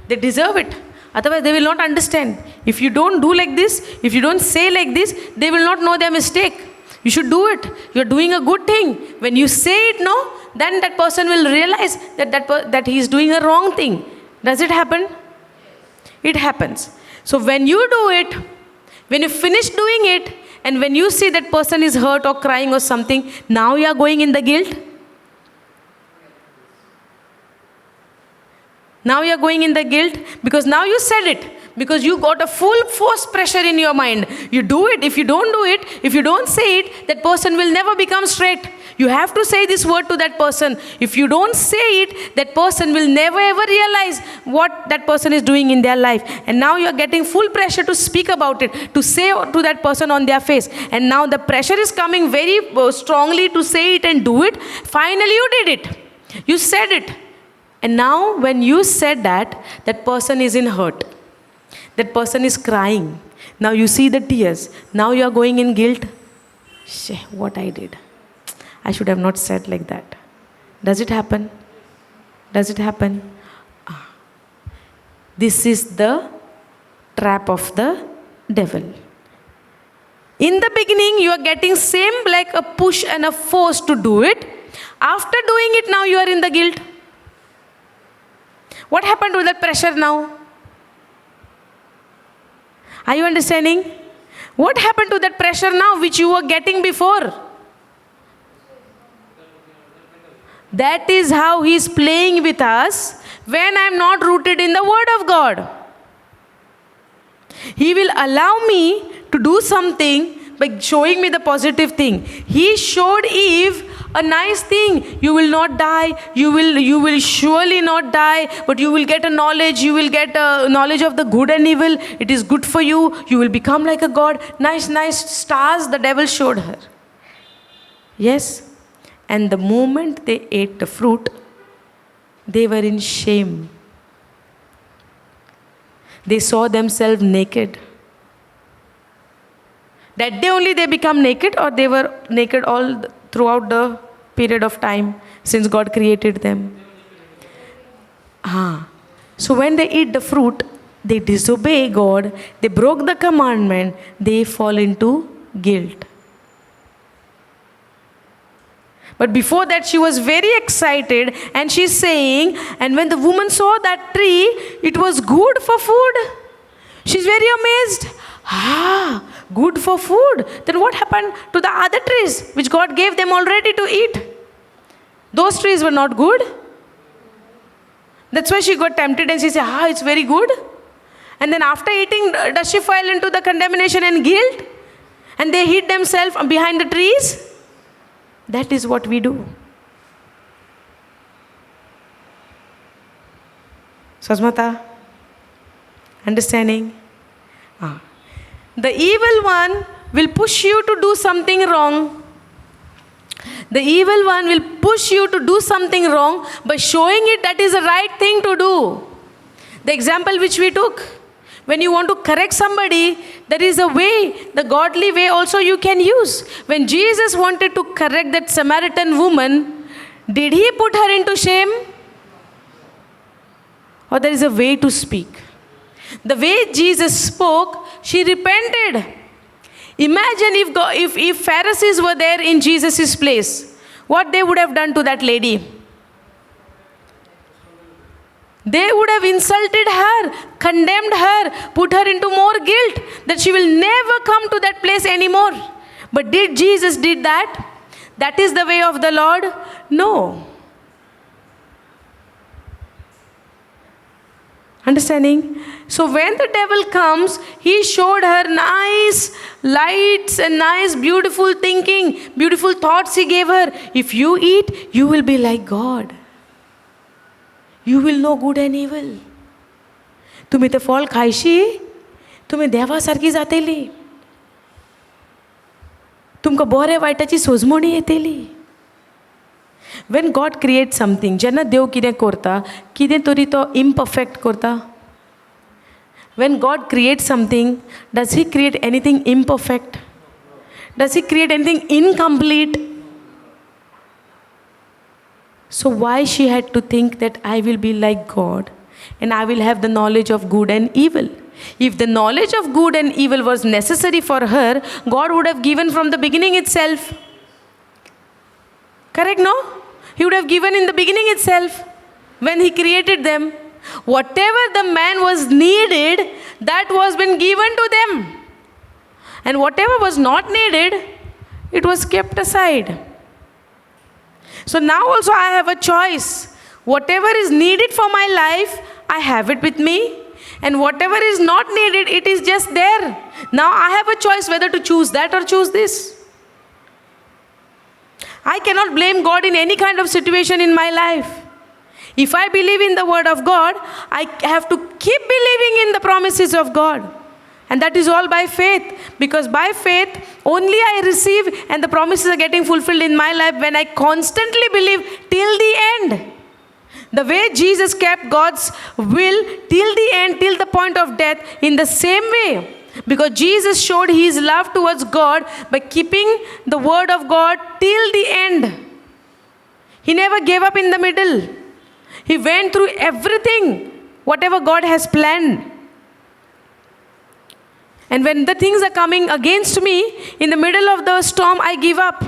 They deserve it. Otherwise, they will not understand. If you don't do like this, if you don't say like this, they will not know their mistake. You should do it. You're doing a good thing. When you say it, no, then that person will realize that he is doing a wrong thing. Does it happen? It happens. So when you do it, when you finish doing it, and when you see that person is hurt or crying or something, now you are going in the guilt. Now you are going in the guilt because now you said it. Because you got a full force pressure in your mind. You do it. If you don't do it, if you don't say it, that person will never become straight. You have to say this word to that person. If you don't say it, that person will never ever realize what that person is doing in their life. And now you are getting full pressure to speak about it, to say to that person on their face. And now the pressure is coming very strongly to say it and do it. Finally you did it. You said it. And now when you said that, that person is in hurt. That person is crying. Now you see the tears. Now you are going in guilt. What I did. I should have not said like that. Does it happen? Does it happen? This is the trap of the devil. In the beginning, you are getting same like a push and a force to do it. After doing it, now you are in the guilt. What happened to that pressure now? Are you understanding? What happened to that pressure now which you were getting before? That is how he is playing with us when I am not rooted in the word of God. He will allow me to do something by showing me the positive thing. He showed Eve a nice thing. You will not die. You will surely not die. But you will get a knowledge. You will get a knowledge of the good and evil. It is good for you. You will become like a God. Nice stars the devil showed her. Yes. And the moment they ate the fruit, they were in shame. They saw themselves naked. That day only they become naked, or they were naked all throughout the period of time since God created them. So when they eat the fruit, they disobey God, they broke the commandment, they fall into guilt. But before that, she was very excited, and she's saying, and when the woman saw that tree, it was good for food. She's very amazed. Good for food. Then what happened to the other trees which God gave them already to eat? Those trees were not good. That's why she got tempted and she said, it's very good. And then after eating, does she fall into the condemnation and guilt? And they hid themselves behind the trees? That is what we do. Sasmata? Understanding? The evil one will push you to do something wrong. The evil one will push you to do something wrong by showing it that is the right thing to do. The example which we took. When you want to correct somebody, there is a way, the godly way also you can use. When Jesus wanted to correct that Samaritan woman, did he put her into shame? Or there is a way to speak? The way Jesus spoke, she repented. Imagine if Pharisees were there in Jesus' place, what they would have done to that lady. They would have insulted her, condemned her, put her into more guilt, that she will never come to that place anymore. But did Jesus did that? That is the way of the Lord? No. Understanding? So when the devil comes, he showed her nice lights and nice beautiful thinking, beautiful thoughts he gave her. If you eat, you will be like God. You will know good and evil. तुम्ही ते फळ खायशी, तुम्ही देवा सारकी जातेली. तुमकां बरे वायटाची सोजमणी येतेली. When God creates something, जेन्ना देव कितें करता, कितें तरी तो imperfect करता. When God creates something, does He create anything imperfect? Does He create anything incomplete? So why she had to think that I will be like God and I will have the knowledge of good and evil? If the knowledge of good and evil was necessary for her, God would have given from the beginning itself. Correct, no? He would have given in the beginning itself when He created them. Whatever the man was needed, that was been given to them. And whatever was not needed, it was kept aside. So now also I have a choice. Whatever is needed for my life, I have it with me. And whatever is not needed, it is just there. Now I have a choice whether to choose that or choose this. I cannot blame God in any kind of situation in my life. If I believe in the word of God, I have to keep believing in the promises of God. And that is all by faith. Because by faith, only I receive and the promises are getting fulfilled in my life when I constantly believe till the end. The way Jesus kept God's will till the end, till the point of death, in the same way. Because Jesus showed His love towards God by keeping the word of God till the end. He never gave up in the middle. He went through everything, whatever God has planned. And when the things are coming against me, in the middle of the storm, I give up.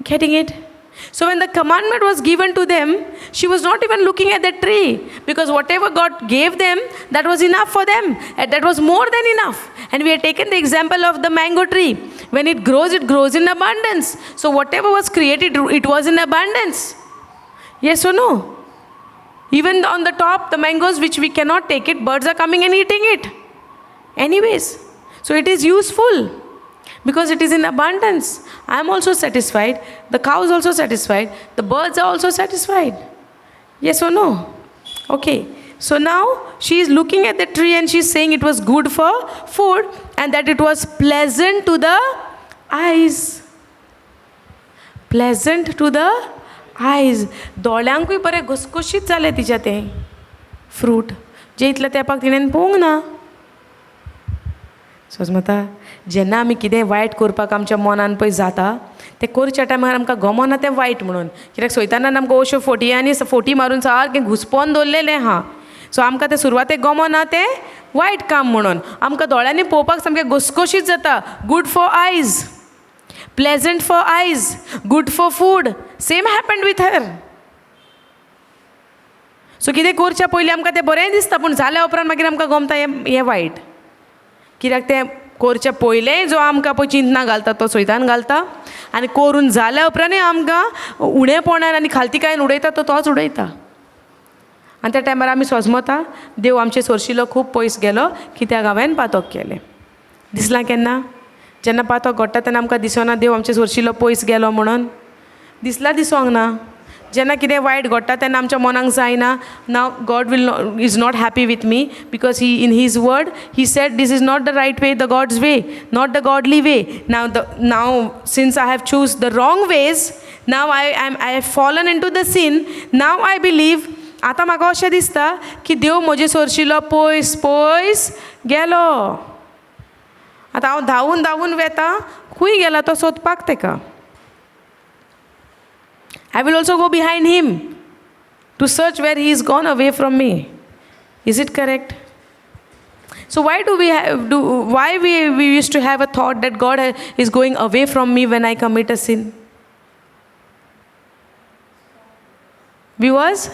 Getting it? So when the commandment was given to them, she was not even looking at the tree. Because whatever God gave them, that was enough for them. And that was more than enough. And we had taken the example of the mango tree. When it grows in abundance. So whatever was created, it was in abundance. Yes or no? Even on the top, the mangoes which we cannot take it, birds are coming and eating it. Anyways. So it is useful. Because it is in abundance. I am also satisfied. The cow is also satisfied. The birds are also satisfied. Yes or no? Okay. So now she is looking at the tree and she is saying it was good for food and that it was pleasant to the eyes. Pleasant to the eyes. दोळ्यांकूय बरें घुसघुशीत जालें तिच्या तें fruit जें इतल्या तेंपाक तिणें पळोवंक ना. समजता जेन्ना आमी कितें वायट करपाक आमच्या मनान पळय जाता तें करच्या टायमार आमकां गमना तें वायट म्हणून कित्याक सैतानान आमकां अश्यो फोटी मारून सारकें घुसपोवन दवरलेलें आहा. सो आमकां तें सुरवातेक गमना तें वायट काम म्हणून आमकां दोळ्यांनी पळोवपाक सामकें घुसघुशीत जाता. Good for eyes, pleasant for eyes, good for food. Same happened with her. So कितें करच्या पयलीं आमकां तें बरें दिसता पूण जाल्या उपरांत मागीर आमकां गमता हें वायट. कित्याक तें करच्या पयलें जो आमकां पळय चिंतना घालता तो सैतान घालता आनी करून जाल्या उपरांतूय आमकां उणेपणान आनी खालतीकायेन उडयता तो तोच उडयता. आनी त्या टायमार आमी सोजमता देव आमचे सोरशिल्लो खूब पयस गेलो कित्याक हांवें पातक केलें. दिसलां केन्ना जेन्ना पातक घडटा तेन्ना आमकां दिसना देव आमचे सोरशिल्लो पयस गेलो म्हणून. दिसला दिसोंक ना. जेन्ना कितें वायट घडटा तेन्ना आमच्या मनाक जायना now God is not happy with me because he in his word he said this is not the right way, the God's way, not the godly way. Now since I have choose the wrong ways, now I have fallen into the sin. Now I believe. आतां म्हाका अशें दिसता की देव म्हजे सोरशिल्लो पयस पयस गेलो. आतां हांव धांवून धांवून वेता खूंय गेला तो सोदपाक तेका. I will also go behind him to search where he is gone away from me. Is it correct? So why we used to have a thought that God is going away from me when I commit a sin? Viewers?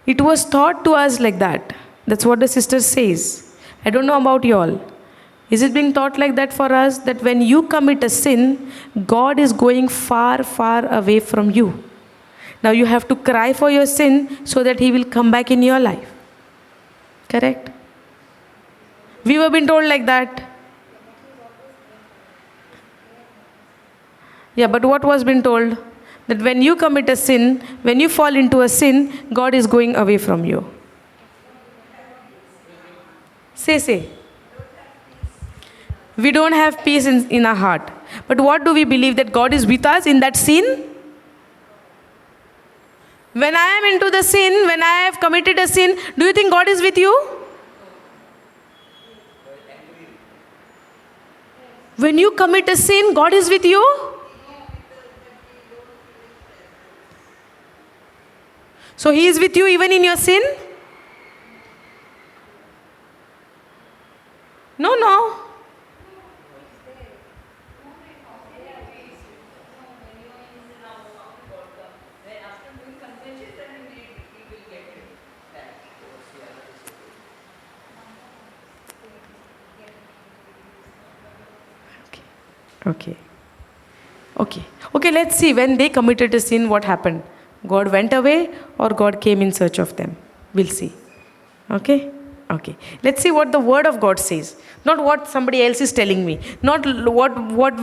It was taught to us like that. That's what the sister says. I don't know about you all. Is it being taught like that for us? That when you commit a sin, God is going far, far away from you. Now you have to cry for your sin so that He will come back in your life. Correct? We were being told like that. Yeah, but what was being told? That when you commit a sin, when you fall into a sin, God is going away from you. Say. We don't have peace in our heart. But what do we believe? That God is with us in that sin? When I am into the sin, when I have committed a sin, do you think God is with you? When you commit a sin, God is with you? So He is with you even in your sin? No. Okay, let's see. When they committed a sin, what happened? God went away or God came in search of them? We'll see. Okay. Let's see what the Word of God says. Not what somebody else is telling me. Not what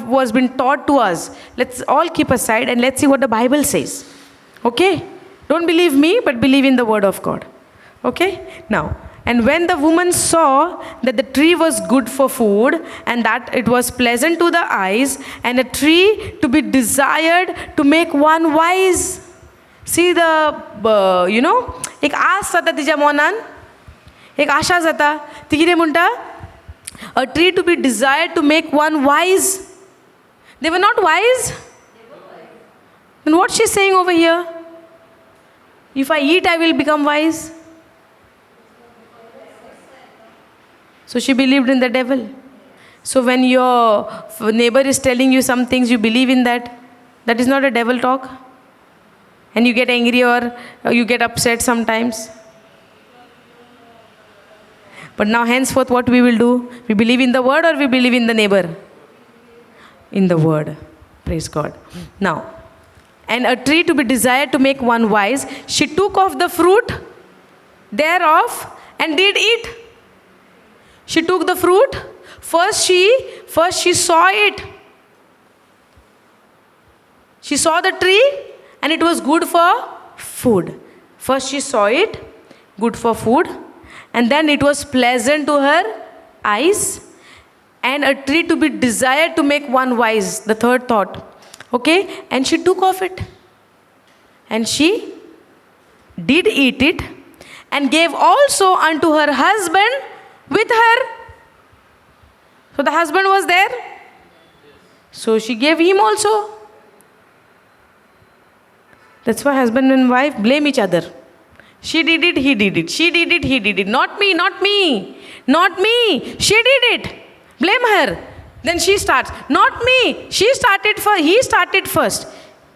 was been taught to us. Let's all keep aside and let's see what the Bible says. Okay? Don't believe me, but believe in the Word of God. Okay? Now, and when the woman saw that the tree was good for food, and that it was pleasant to the eyes, and a tree to be desired to make one wise. See एक आस जाता तिच्या मनान, एक आशा जाता, ती कितें म्हणटा? A tree to be desired to make one wise. They were not wise? Then what she's saying over here? If I eat, I will become wise. So she believed in the devil. So when your neighbor is telling you some things, you believe in that. That is not a devil talk. And you get angry or you get upset sometimes. But now henceforth what we will do? We believe in the Word or we believe in the neighbor? In the Word. Praise God. Now, and a tree to be desired to make one wise, she took of the fruit thereof and did eat. She took the fruit. First she saw it. She saw the tree and it was good for food. First she saw it, good for food, and then it was pleasant to her eyes, and a tree to be desired to make one wise, the third thought. Okay, and she took of it. And she did eat it, and gave also unto her husband with her. So the husband was there. So she gave him also. That's why husband and wife blame each other. She did it, he did it. She did it, he did it. Not me. She did it. Blame her. Then she starts. Not me. He started first.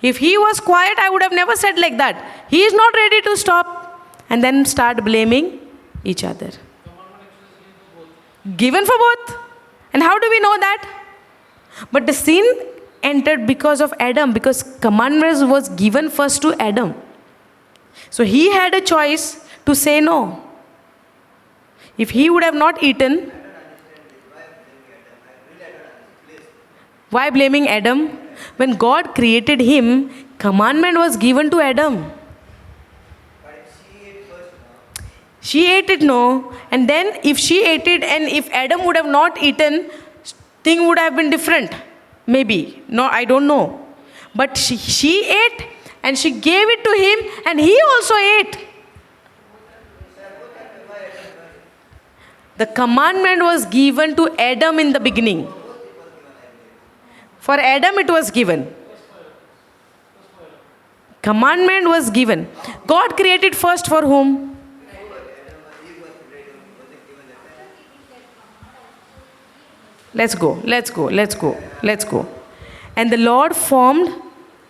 If he was quiet, I would have never said like that. He is not ready to stop. And then start blaming each other. Given for both. And how do we know that? But the sin entered because of Adam, because commandments was given first to Adam. So he had a choice to say no. If he would have not eaten, why blaming Adam? When God created him, commandment was given to Adam. She ate it, no. And then if she ate it and if Adam would have not eaten, thing would have been different. Maybe. No, I don't know. But she ate and she gave it to him and he also ate. The commandment was given to Adam in the beginning. For Adam it was given. Commandment was given. God created first for whom? Let's go. And the Lord formed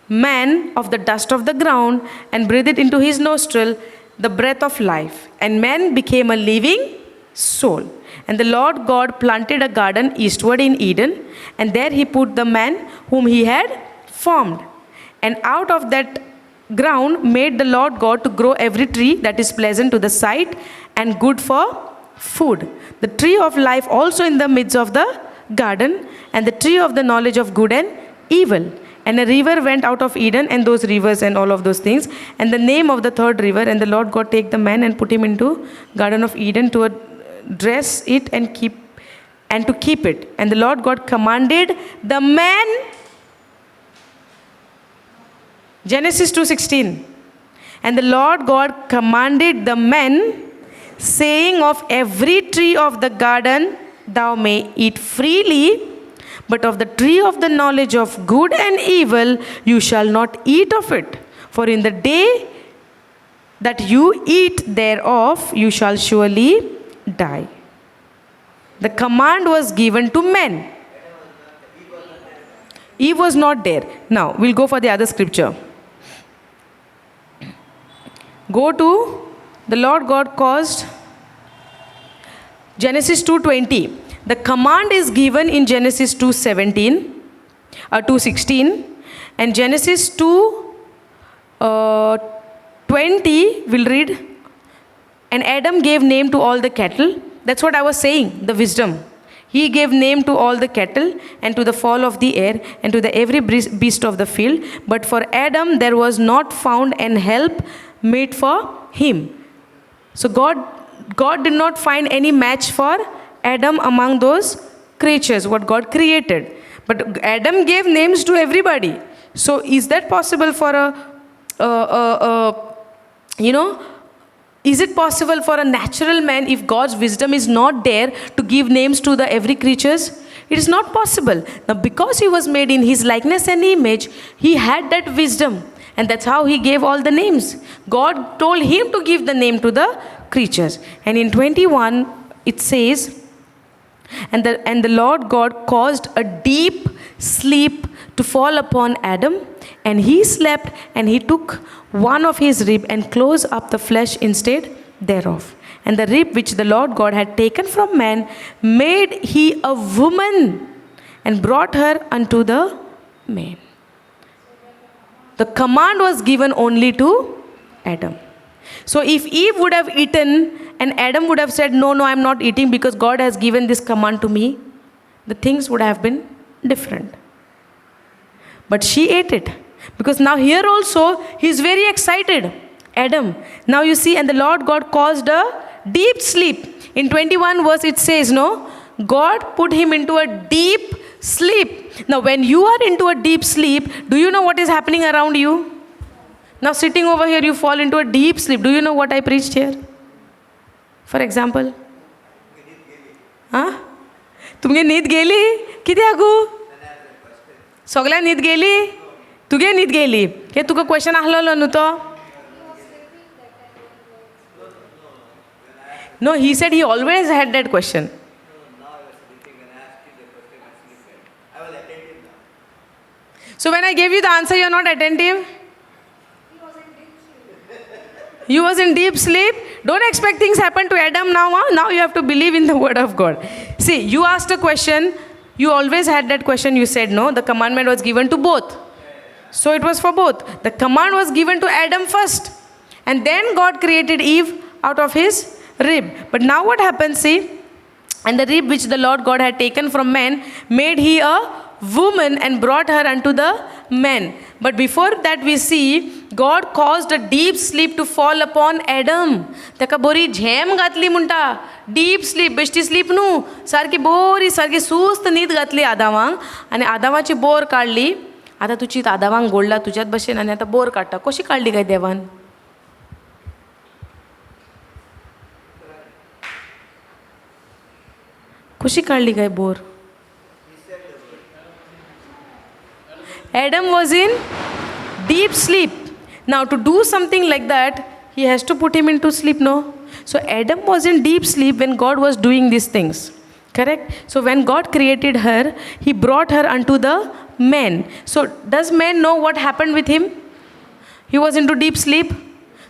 man of the dust of the ground and breathed into his nostril the breath of life. And man became a living soul. And the Lord God planted a garden eastward in Eden, and there he put the man whom he had formed. And out of that ground made the Lord God to grow every tree that is pleasant to the sight and good for food. The tree of life also in the midst of the garden, and the tree of the knowledge of good and evil. And a river went out of Eden, and those rivers and all of those things. And the name of the third river, and the Lord God take the man and put him into Garden of Eden to dress it and to keep it. And the Lord God commanded the man. Genesis 2:16. And the Lord God commanded the man, saying, of every tree of the garden thou may eat freely, but of the tree of the knowledge of good and evil you shall not eat of it. For in the day that you eat thereof, you shall surely die. The command was given to men. Eve was not there. Now, we'll go for the other scripture. Go to the Lord God caused Genesis 2:20. The command is given in Genesis 2:16, and Genesis 2:20 we'll read. And Adam gave name to all the cattle. That's what I was saying, the wisdom. He gave name to all the cattle and to the fowl of the air and to the every beast of the field. But for Adam there was not found an help made for him. So God did not find any match for Adam among those creatures what God created. But Adam gave names to everybody. So is that possible for is it possible for a natural man, if God's wisdom is not there, to give names to the every creatures? It is not possible. Now because he was made in his likeness and image, he had that wisdom. And that's how he gave all the names. God told him to give the name to the creatures. And in 21, it says, and the Lord God caused a deep sleep to fall upon Adam, and he slept, and he took one of his rib and closed up the flesh instead thereof. And the rib which the Lord God had taken from man made he a woman and brought her unto the man. The command was given only to Adam. So if Eve would have eaten and Adam would have said, no, I'm not eating because God has given this command to me, the things would have been different. But she ate it. Because now here also, he is very excited. Adam. Now you see, and the Lord God caused a deep sleep. In 21 verse it says, God put him into a deep sleep. Now when you are into a deep sleep, do you know what is happening around you? Now sitting over here, you fall into a deep sleep. Do you know what I preached here? For example? तुमगे न्हीद गेली? कित्याक? सगळ्या न्हीद गेली? तुगे न्हीद गेली? हे तुका क्वेश्चन आहलोलो न्हू तो? No, he said he always had that question. So when I gave you the answer, you are not attentive? You was in deep sleep. Don't expect things happen to Adam now. Now you have to believe in the word of God. See, you asked a question. You always had that question. You said no. The commandment was given to both. So it was for both. The command was given to Adam first. And then God created Eve out of his rib. But now what happens, see? And the rib which the Lord God had taken from man, made he a woman and brought her unto the man. But before that we see, God caused a deep sleep to fall upon Adam. Taka bori झेम घातली म्हणटा. Deep sleep, बेश्टी sleep न्हू. सारकी बोरी, सारकी सुस्त न्हीद घातली आदामांक. आणि आदामाची बोर काढली. आता तुझी आदामांक गोडला तुझ्यात बशेन आणि आता बोर काढता. कशी काढली काय देवान? कशी काढली काय bore? Adam was in deep sleep. Now to do something like that, he has to put him into sleep, no? So Adam was in deep sleep when God was doing these things. Correct? So when God created her, he brought her unto the man. So does man know what happened with him? He was into deep sleep.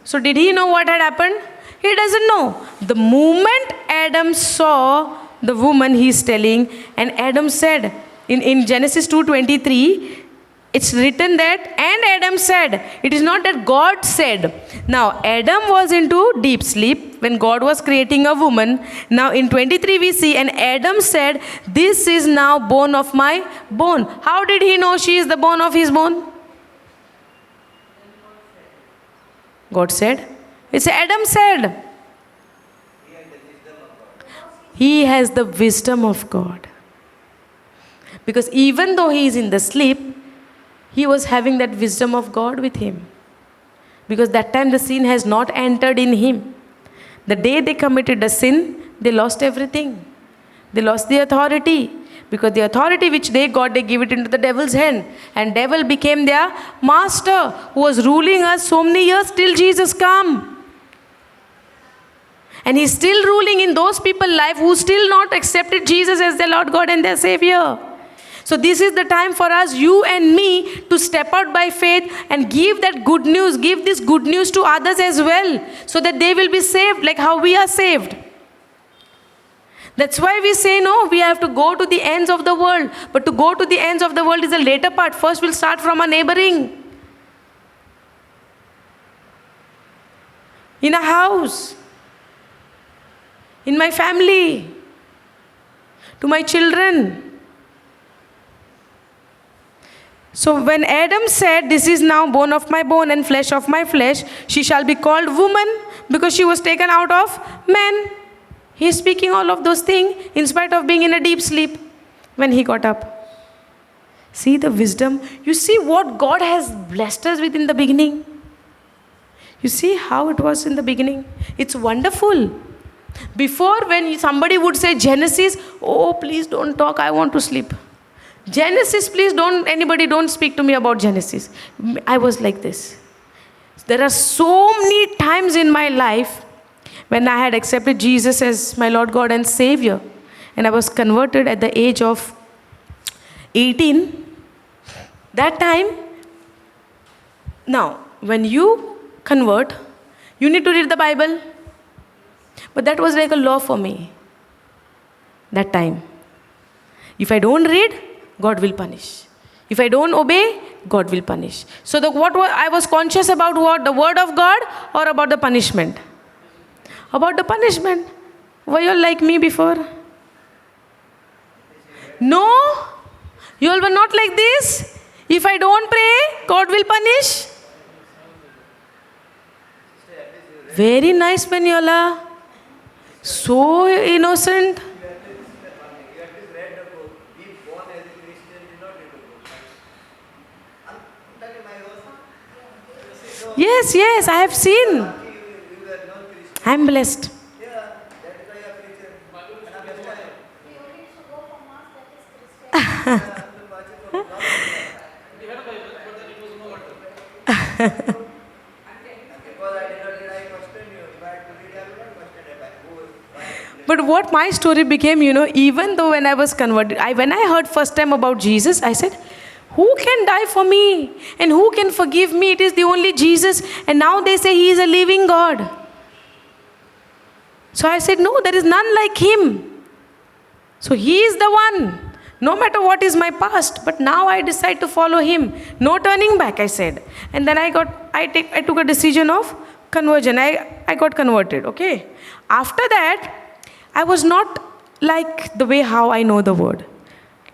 So did he know what had happened? He doesn't know. The moment Adam saw the woman he is telling, and Adam said, in Genesis 2:23, it's written that, and Adam said. It is not that God said. Now, Adam was into deep sleep when God was creating a woman. Now, in 23 we see, and Adam said, this is now bone of my bone. How did he know she is the bone of his bone? God said. It's Adam said. He has the wisdom of God. Because even though he is in the sleep, he was having that wisdom of God with him. Because that time the sin has not entered in him. The day they committed the sin, they lost everything. They lost the authority. Because the authority which they got, they gave it into the devil's hand. And devil became their master, who was ruling us so many years till Jesus come. And he's still ruling in those people's life who still not accepted Jesus as their Lord God and their Savior. So this is the time for us, you and me, to step out by faith and give that good news, give this good news to others as well, so that they will be saved like how we are saved. That's why we say, no, we have to go to the ends of the world. But to go to the ends of the world is a later part. First we'll start from our neighboring. In a house. In my family. To my children. So when Adam said, this is now bone of my bone and flesh of my flesh, she shall be called woman because she was taken out of man. He is speaking all of those things in spite of being in a deep sleep when he got up. See the wisdom. You see what God has blessed us with in the beginning. You see how it was in the beginning. It's wonderful. Before, when somebody would say Genesis, oh, please don't talk, I want to sleep. Genesis, please don't speak to me about Genesis. I was like this. There are so many times in my life when I had accepted Jesus as my Lord God and Savior, and I was converted at the age of 18. That time, now, when you convert, you need to read the Bible. But that was like a law for me. That time. If I don't read, God will punish. If I don't obey, God will punish. So I was conscious about what? The word of God or about the punishment? About the punishment. Were you all like me before? No? You all were not like this? If I don't pray, God will punish? Very nice, Peniola. So innocent. Yes, I have seen. I am blessed. But what my story became, even though when I was converted, when I heard first time about Jesus, I said, who can die for me? And who can forgive me? It is the only Jesus. And now they say he is a living God. So I said, no, there is none like him. So he is the one. No matter what is my past, but now I decide to follow him. No turning back, I said. And then I took a decision of conversion. I got converted, okay? After that, I was not like the way how I know the word.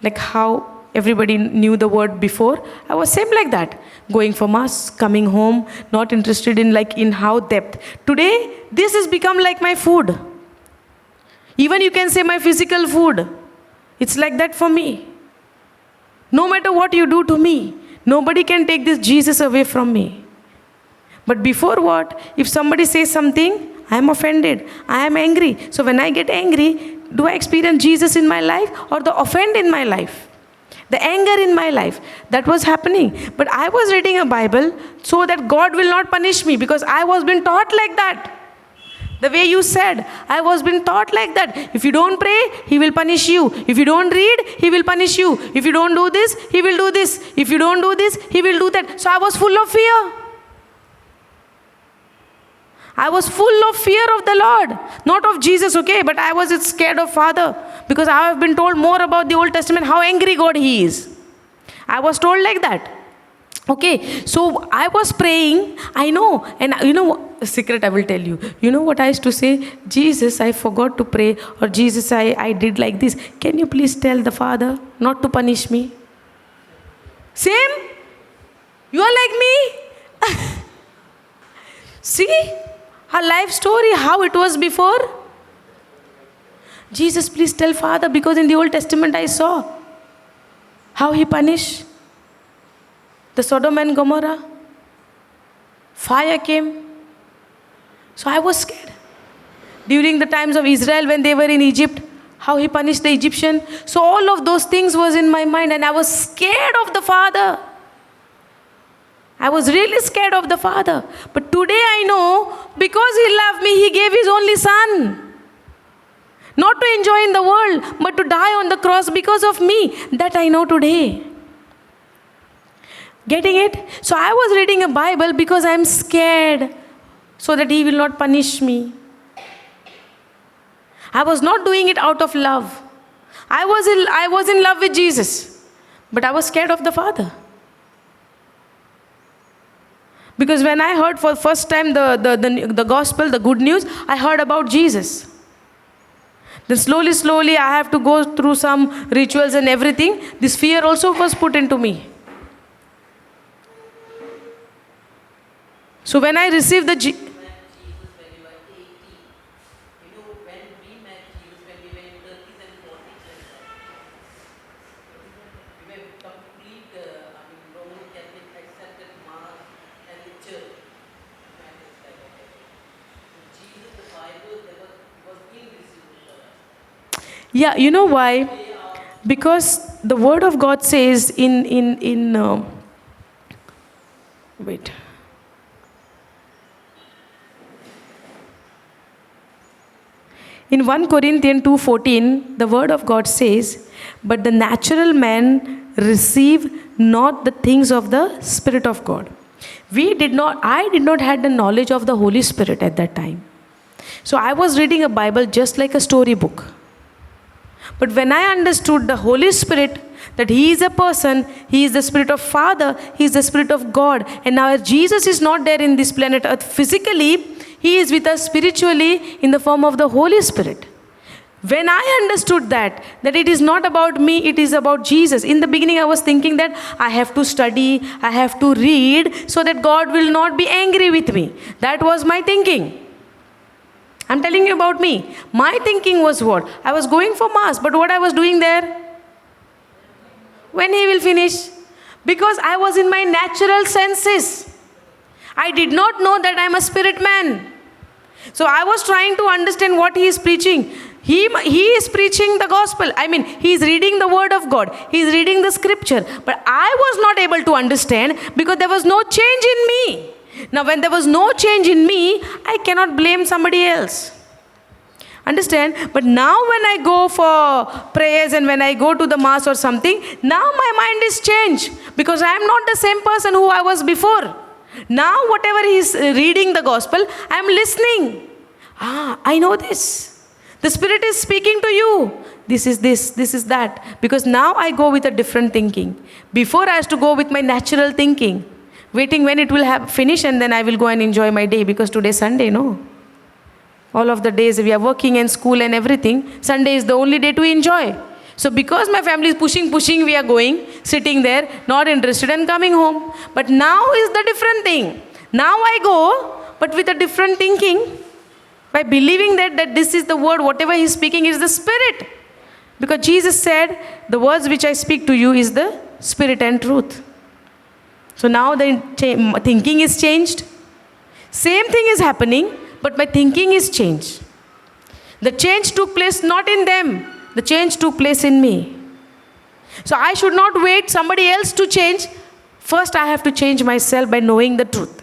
Like how everybody knew the word before. I was same like that. Going for mass, coming home, not interested in how depth. Today, this has become like my food. Even you can say my physical food. It's like that for me. No matter what you do to me, nobody can take this Jesus away from me. But before what? If somebody says something, I am offended. I am angry. So when I get angry, do I experience Jesus in my life or the offend in my life? The anger in my life. That was happening. But I was reading a Bible so that God will not punish me because I was being taught like that. The way you said, I was being taught like that. If you don't pray, he will punish you. If you don't read, he will punish you. If you don't do this, he will do this. If you don't do this, he will do that. So I was full of fear. I was full of fear of the Lord. Not of Jesus, okay, but I was scared of Father. Because I have been told more about the Old Testament, how angry God He is. I was told like that. Okay, so I was praying, I know, and you know, a secret I will tell you. You know what I used to say? Jesus, I forgot to pray, or Jesus, I did like this. Can you please tell the Father not to punish me? Same? You are like me? See? Her life story, how it was before. Jesus, please tell Father, because in the Old Testament I saw how He punished the Sodom and Gomorrah. Fire came. So I was scared. During the times of Israel when they were in Egypt, how He punished the Egyptian. So all of those things was in my mind, and I was scared of the Father. I was really scared of the Father. But today I know, because He loved me, He gave His only Son. Not to enjoy in the world, but to die on the cross because of me. That I know today. Getting it? So I was reading a Bible because I am scared, so that He will not punish me. I was not doing it out of love. I was in love with Jesus, but I was scared of the Father. Because when I heard for the first time the gospel, the good news, I heard about Jesus. Then slowly, I have to go through some rituals and everything. This fear also was put into me. So when I received the Yeah, you know why? Because the Word of God says wait. In 1 Corinthians 2:14, the Word of God says, "But the natural man receive not the things of the Spirit of God." I did not have the knowledge of the Holy Spirit at that time. So I was reading a Bible just like a storybook. But when I understood the Holy Spirit, that He is a person, He is the Spirit of Father, He is the Spirit of God. And now Jesus is not there in this planet Earth physically, He is with us spiritually in the form of the Holy Spirit. When I understood that it is not about me, it is about Jesus. In the beginning I was thinking that I have to study, I have to read so that God will not be angry with me. That was my thinking. I'm telling you about me. My thinking was what? I was going for Mass, but what I was doing there? When He will finish? Because I was in my natural senses. I did not know that I'm a spirit man. So I was trying to understand what He is preaching. He is preaching the gospel. I mean, He is reading the Word of God. He is reading the scripture. But I was not able to understand because there was no change in me. Now, when there was no change in me, I cannot blame somebody else. Understand? But now when I go for prayers and when I go to the Mass or something, now my mind is changed because I am not the same person who I was before. Now whatever He is reading the gospel, I am listening. I know this. The Spirit is speaking to you. This is this, this is that. Because now I go with a different thinking. Before I used to go with my natural thinking. Waiting when it will have finished and then I will go and enjoy my day because today is Sunday, no? All of the days we are working and school and everything. Sunday is the only day to enjoy. So because my family is pushing, we are going, sitting there, not interested and coming home. But now is the different thing. Now I go, but with a different thinking. By believing that this is the word, whatever He is speaking is the Spirit. Because Jesus said, the words which I speak to you is the Spirit and truth. So now the thinking is changed. Same thing is happening, but my thinking is changed. The change took place not in them. The change took place in me. So I should not wait somebody else to change. First I have to change myself by knowing the truth.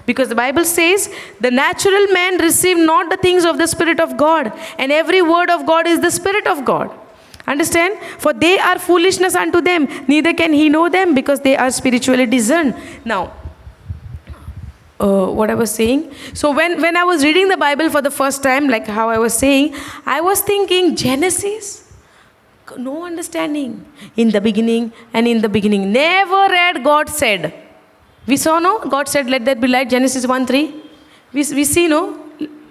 Because the Bible says, the natural man receive not the things of the Spirit of God. And every word of God is the Spirit of God. Understand? For they are foolishness unto them. Neither can he know them because they are spiritually discerned. Now, what I was saying. So when I was reading the Bible for the first time, like how I was saying, I was thinking Genesis, no understanding. In the beginning and in the beginning. Never read God said. We saw, no? God said, let there be light, Genesis 1:3. We see, no?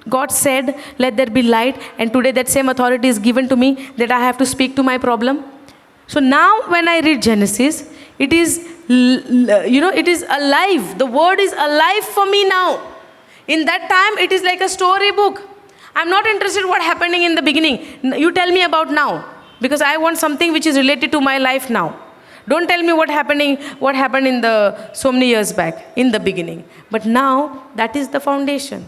God said, let there be light. And today that same authority is given to me that I have to speak to my problem. So now when I read Genesis, it is, it is alive. The word is alive for me now. In that time, it is like a story book. I'm not interested in what happening in the beginning. You tell me about now. Because I want something which is related to my life now. Don't tell me what happened in the so many years back, in the beginning. But now, that is the foundation.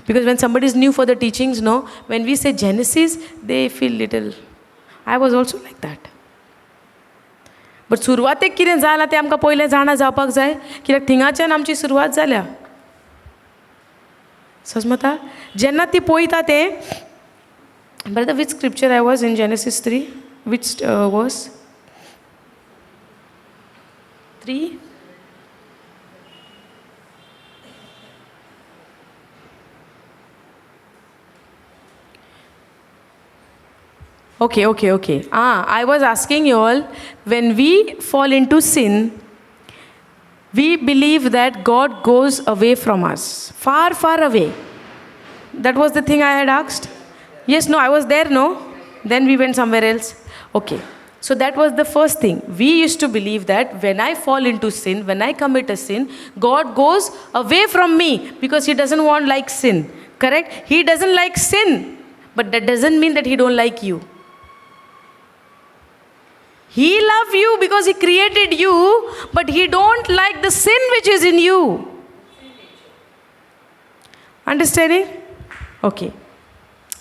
Because when somebody is new for the teachings, no, when we say Genesis, they feel little. I was also like that. But सुरवातेक कितें जालां तें आमकां पयलें जाणा जावपाक जाय, कित्याक थिंगाच्यान आमची सुरवात जाल्या. समजता? जेन्ना ती पळयता तें, brother, which scripture I was in Genesis 3? Which verse? 3? Okay. I was asking you all, when we fall into sin, we believe that God goes away from us. Far, far away. That was the thing I had asked. Yes, no, I was there, no? Then we went somewhere else. Okay. So that was the first thing. We used to believe that when I fall into sin, when I commit a sin, God goes away from me because He doesn't want like sin. Correct? He doesn't like sin. But that doesn't mean that He don't like you. He loves you because He created you, but He don't like the sin which is in you. Understanding? Okay.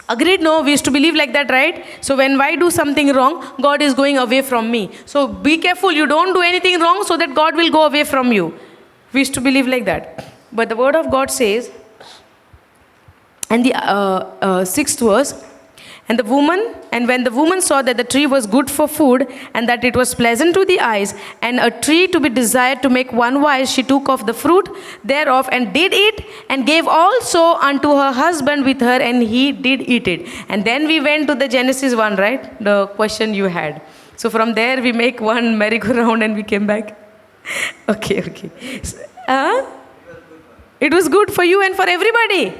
Agreed? No, we used to believe like that, right? So when I do something wrong, God is going away from me. So be careful, you don't do anything wrong so that God will go away from you. We used to believe like that. But the word of God says, and the sixth verse, and when the woman saw that the tree was good for food, and that it was pleasant to the eyes, and a tree to be desired to make one wise, she took of the fruit thereof, and did eat, and gave also unto her husband with her, and he did eat it. And then we went to the Genesis 1, right? The question you had. So from there we make one merry-go-round and we came back. Okay. It was good for you and for everybody.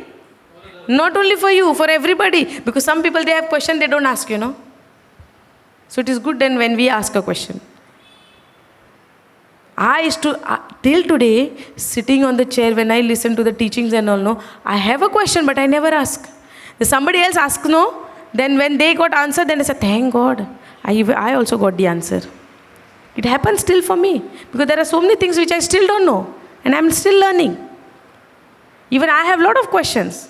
Not only for you, for everybody. Because some people, they have questions, they don't ask, So it is good then when we ask a question. I used to, till today, sitting on the chair when I listen to the teachings and all, no, I have a question, but I never ask. If somebody else asks, no, then when they got answer, then I say, thank God, I also got the answer. It happens still for me. Because there are so many things which I still don't know. And I'm still learning. Even I have a lot of questions.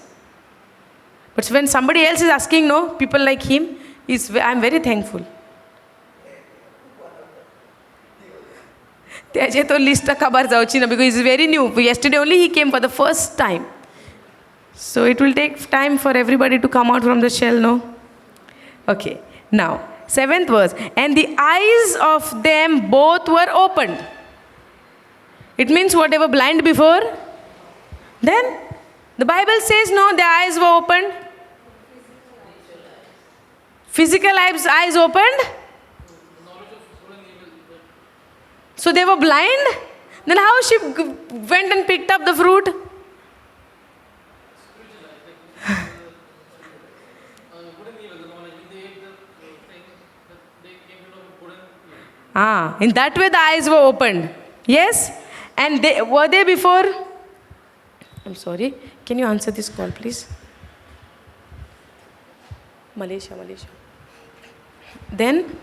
But when somebody else is asking, no, people like him, I'm very thankful. त्याचे तो list खबर जावची ना, because he's very new. Yesterday only he came for the first time. So it will take time for everybody to come out from the shell, no? Okay. Now, 7th verse. And the eyes of them both were opened. It means whatever blind before, then the Bible says, no, their eyes were opened. Physical eyes opened. So they were blind. Then how she went and picked up the fruit? In that way the eyes were opened. Yes? And were they before? I'm sorry. Can you answer this call, please? Malaysia. Then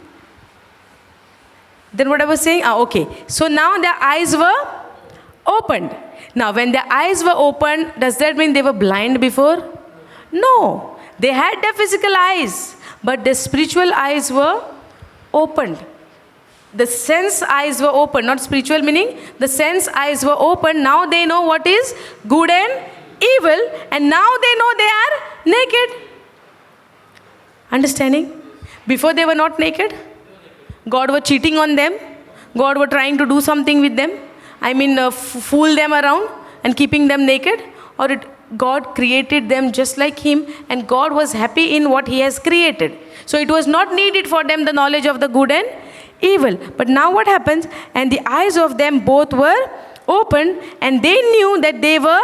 what I was saying? Okay. So now their eyes were opened. Now when their eyes were opened, does that mean they were blind before? No. They had their physical eyes, but their spiritual eyes were opened. The sense eyes were open, not spiritual meaning. The sense eyes were open. Now they know what is good and evil, and now they know they are naked. Understanding? Before they were not naked. God was cheating on them. God was trying to do something with them. fool them around and keeping them naked? Or God created them just like Him, and God was happy in what He has created. So it was not needed for them the knowledge of the good and evil. But now what happens? And the eyes of them both were opened, and they knew that they were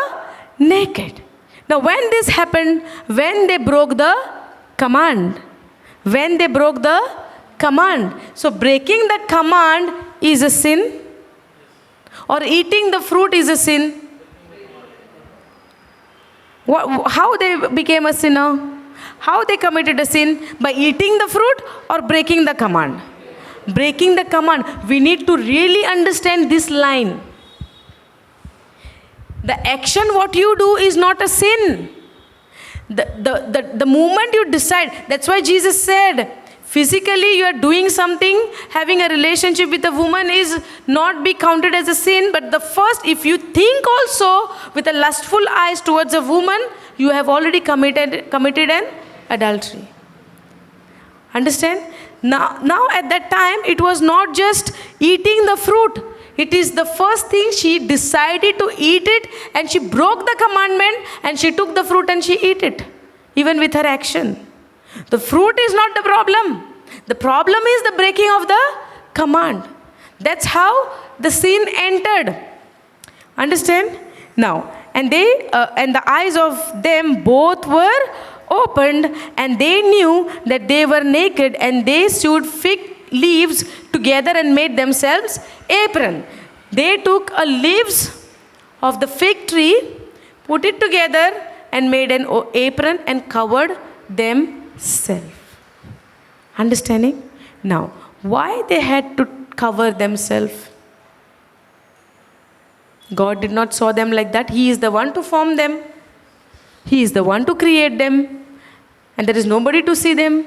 naked. Now when this happened, when they broke the command. When they broke the command. So breaking the command is a sin, or eating the fruit is a sin. How they became a sinner? How they committed a sin? By eating the fruit or breaking the command? Breaking the command. We need to really understand this line. The action what you do is not a sin. The moment you decide, that's why Jesus said, physically you are doing something, having a relationship with a woman is not be counted as a sin, but the first, if you think also with a lustful eyes towards a woman, you have already committed an adultery. Understand? Now at that time, it was not just eating the fruit. It is the first thing, she decided to eat it, and she broke the commandment, and she took the fruit and she ate it, even with her action. The fruit is not the problem. The problem is the breaking of the command. That's how the sin entered. Understand? Now, and the eyes of them both were opened, and they knew that they were naked, and they sewed fig leaves together and made themselves apron. They took a leaves of the fig tree, put it together, and made an apron and covered themselves. Understanding? Now, why they had to cover themselves? God did not saw them like that. He is the one to form them. He is the one to create them. And there is nobody to see them.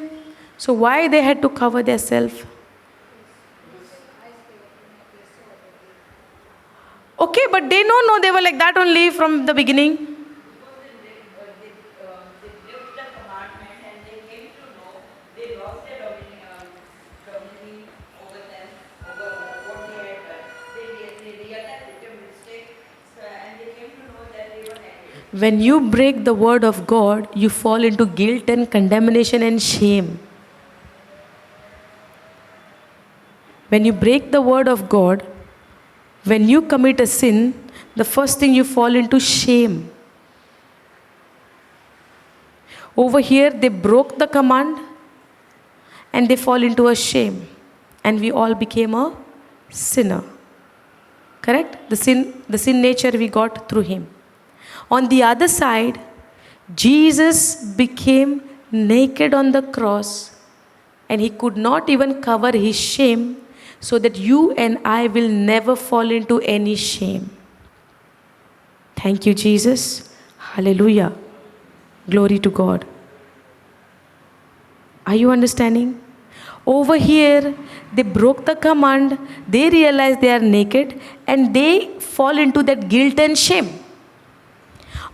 So why they had to cover themselves? Okay, but they don't know they were like that only from the beginning. When you break the word of God, you fall into guilt and condemnation and shame. When you break the word of God, when you commit a sin, the first thing you fall into shame. Over here, they broke the command and they fall into a shame. And we all became a sinner. Correct? The sin nature we got through Him. On the other side, Jesus became naked on the cross, and He could not even cover His shame, so that you and I will never fall into any shame. Thank you, Jesus. Hallelujah. Glory to God. Are you understanding? Over here, they broke the command, they realized they are naked, and they fall into that guilt and shame.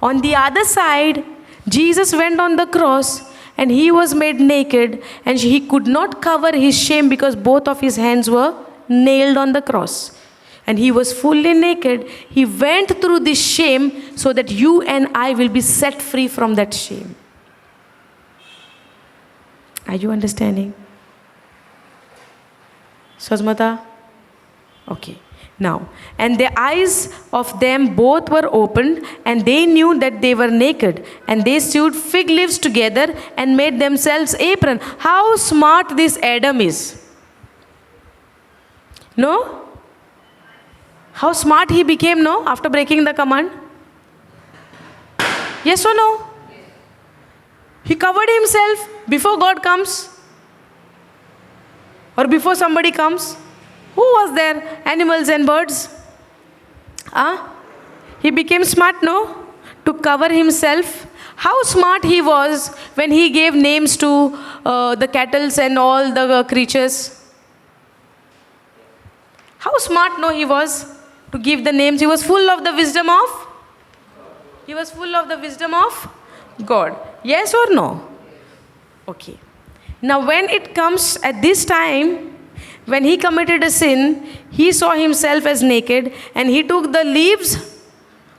On the other side, Jesus went on the cross and He was made naked, and He could not cover His shame because both of His hands were nailed on the cross. And He was fully naked. He went through this shame so that you and I will be set free from that shame. Are you understanding? Swazmata? Okay. Now, and the eyes of them both were opened, and they knew that they were naked, and they sewed fig leaves together and made themselves apron. How smart this Adam is. No? How smart he became, no? After breaking the command. Yes or no? He covered himself before God comes. Or before somebody comes. Who was there? Animals and birds. He became smart, no? To cover himself. How smart he was when he gave names to the cattle and all the creatures. How smart, no, he was to give the names. He was full of the wisdom of? He was full of the wisdom of God. Yes or no? Okay. Now when it comes at this time, When he committed a sin, he saw himself as naked and he took the leaves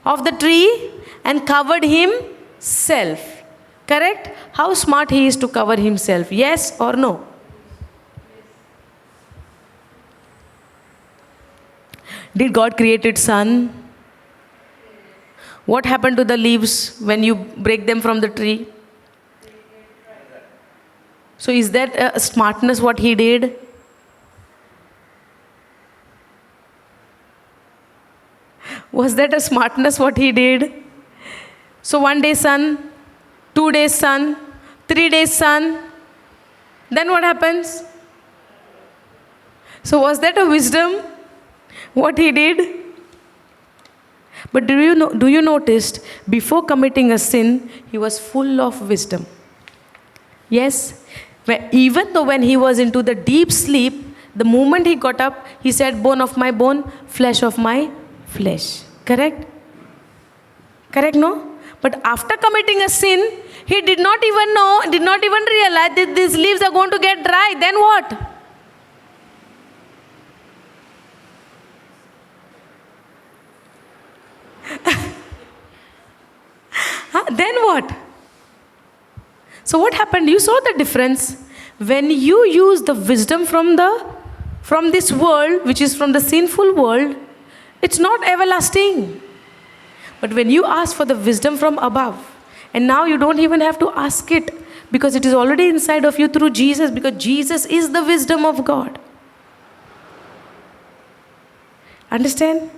of the tree and covered himself. Correct? How smart he is to cover himself. Yes or no? Did God create sun? What happened to the leaves when you break them from the tree? So is that a smartness what he did? Was that a smartness what he did? So 1 day sun, 2 days sun, 3 days sun. Then what happens? So was that a wisdom what he did? But do you notice before committing a sin, he was full of wisdom. Yes? Even though when he was into the deep sleep, the moment he got up, he said, bone of my bone, flesh of my flesh. Correct? Correct, no? But after committing a sin, he did not even know, did not even realize that these leaves are going to get dry. Then what? Then what? So what happened? You saw the difference. When you use the wisdom from this world, which is from the sinful world, it's not everlasting. But when you ask for the wisdom from above, and now you don't even have to ask it, because it is already inside of you through Jesus, because Jesus is the wisdom of God. Understand?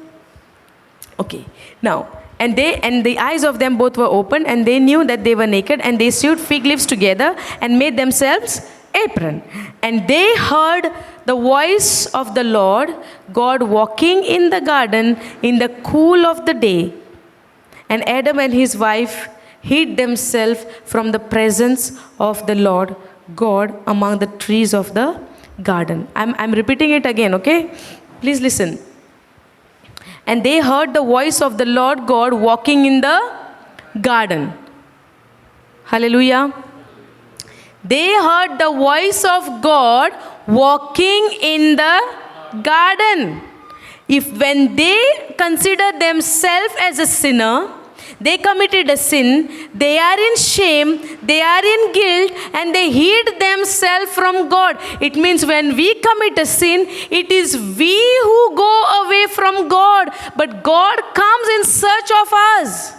Okay. Now, and the eyes of them both were opened, and they knew that they were naked, and they sewed fig leaves together and made themselves apron. And they heard the voice of the Lord God walking in the garden in the cool of the day. And Adam and his wife hid themselves from the presence of the Lord God among the trees of the garden. I'm repeating it again, okay? Please listen. And they heard the voice of the Lord God walking in the garden. Hallelujah. They heard the voice of God walking in the garden. When they consider themselves as a sinner, they committed a sin, they are in shame, they are in guilt, and they hid themselves from God. It means when we commit a sin, it is we who go away from God, but God comes in search of us.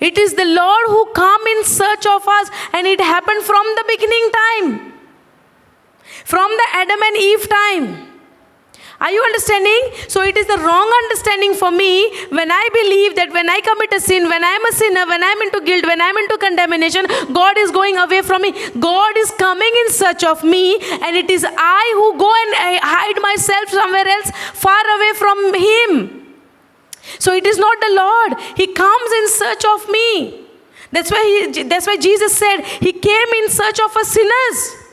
It is the Lord who comes in search of us, and it happened from the beginning time, from the Adam and Eve time. Are you understanding? So it is the wrong understanding for me when I believe that when I commit a sin, when I am a sinner, when I am into guilt, when I am into condemnation, God is going away from me. God is coming in search of me, and it is I who go and hide myself somewhere else, far away from Him. So it is not the Lord. He comes in search of me. That's why Jesus said He came in search of us sinners.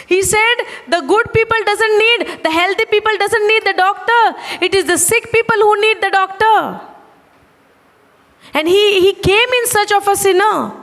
He said the good people doesn't need, the healthy people doesn't need the doctor. It is the sick people who need the doctor. And he came in search of a sinner.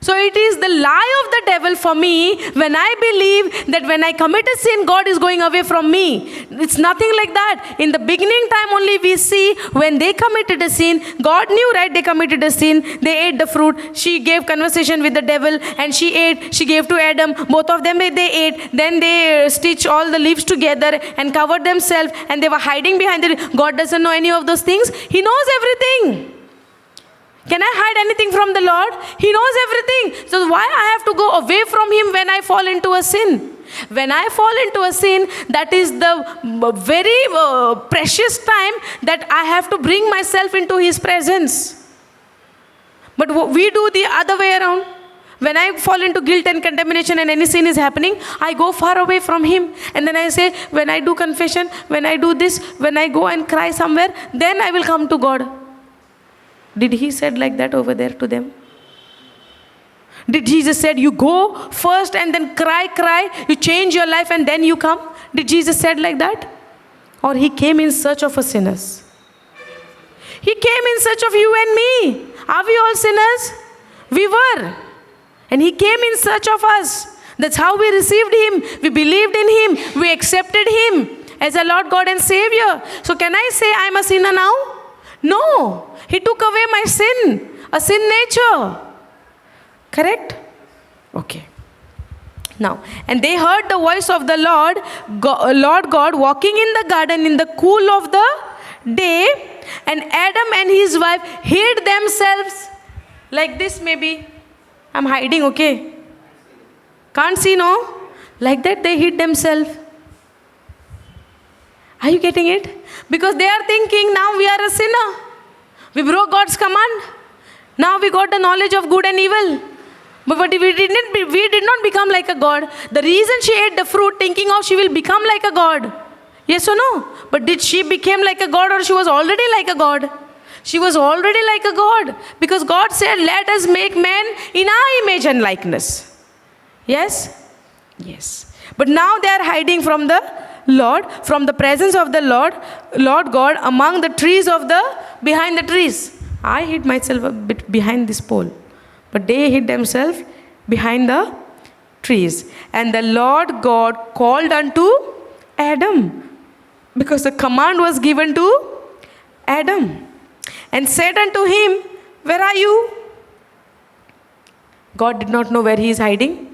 So it is the lie of the devil for me when I believe that when I commit a sin, God is going away from me. It's nothing like that. In the beginning time only we see when they committed a sin, God knew, right? They committed a sin. They ate the fruit. She gave conversation with the devil and she ate. She gave to Adam. Both of them, they ate. Then they stitched all the leaves together and covered themselves, and they were hiding behind it. God doesn't know any of those things. He knows everything. Can I hide anything from the Lord? He knows everything. So why I have to go away from Him when I fall into a sin? When I fall into a sin, that is the very precious time that I have to bring myself into His presence. But we do the other way around. When I fall into guilt and condemnation and any sin is happening, I go far away from Him. And then I say, when I do confession, when I do this, when I go and cry somewhere, then I will come to God. Did He said like that over there to them? Did Jesus said, you go first and then cry, you change your life and then you come? Did Jesus said like that? Or He came in search of us sinners? He came in search of you and me. Are we all sinners? We were. And He came in search of us. That's how we received Him. We believed in Him. We accepted Him as our Lord God and Savior. So can I say I'm a sinner now? No. He took away my sin, a sin nature. Correct? Okay. Now, and they heard the voice of the Lord God walking in the garden in the cool of the day, and Adam and his wife hid themselves like this maybe. I'm hiding, okay? Can't see, no? Like that they hid themselves. Are you getting it? Because they are thinking now we are a sinner. We broke God's command. Now we got the knowledge of good and evil. But we did not become like a God. The reason she ate the fruit thinking of she will become like a God. Yes or no? But did she become like a God, or she was already like a God? She was already like a God. Because God said, let us make man in our image and likeness. Yes? Yes. But now they are hiding from the Lord, from the presence of the Lord God, among the trees behind the trees. I hid myself a bit behind this pole. But they hid themselves behind the trees. And the Lord God called unto Adam, because the command was given to Adam, and said unto him, where are you? God did not know where he is hiding.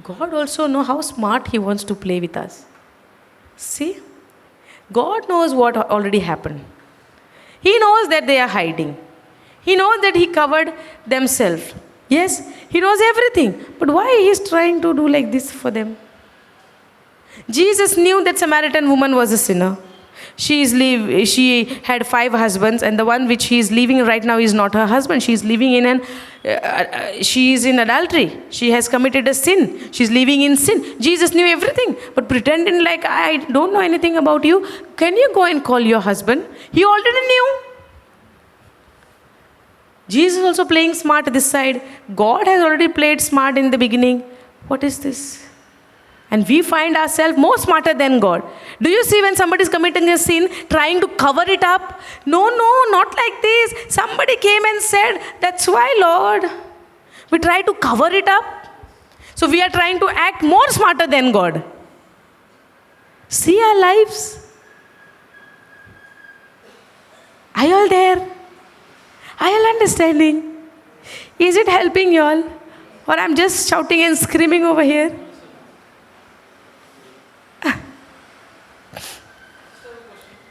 God also knows how smart he wants to play with us. See? God knows what already happened. He knows that they are hiding. He knows that he covered themselves. Yes, he knows everything. But why he is trying to do like this for them? Jesus knew that Samaritan woman was a sinner. She had 5 husbands, and the one which he is leaving right now is not her husband. She is living in she is in adultery. She has committed a sin. She is living in sin. Jesus knew everything, but pretending like, I don't know anything about you. Can you go and call your husband? He already knew. Jesus also playing smart this side. God has already played smart in the beginning. What is this? And we find ourselves more smarter than God. Do you see when somebody is committing a sin, trying to cover it up? No, not like this. Somebody came and said, that's why, Lord. We try to cover it up. So we are trying to act more smarter than God. See our lives. Are you all there? Are you all understanding? Is it helping you all? Or I'm just shouting and screaming over here?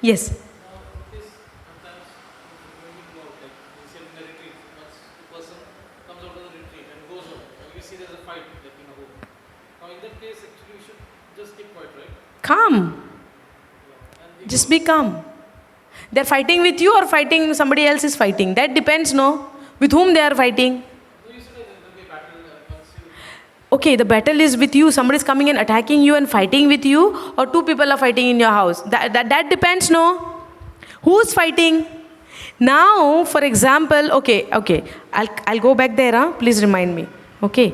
Yes. Calm. Just be calm. They're fighting with you or fighting somebody else is fighting. That depends, no? With whom they are fighting. Okay, the battle is with you. Somebody is coming and attacking you and fighting with you, or 2 people are fighting in your house. That depends, no? Who's fighting? Now, for example, okay. I'll go back there, huh? Please remind me. Okay.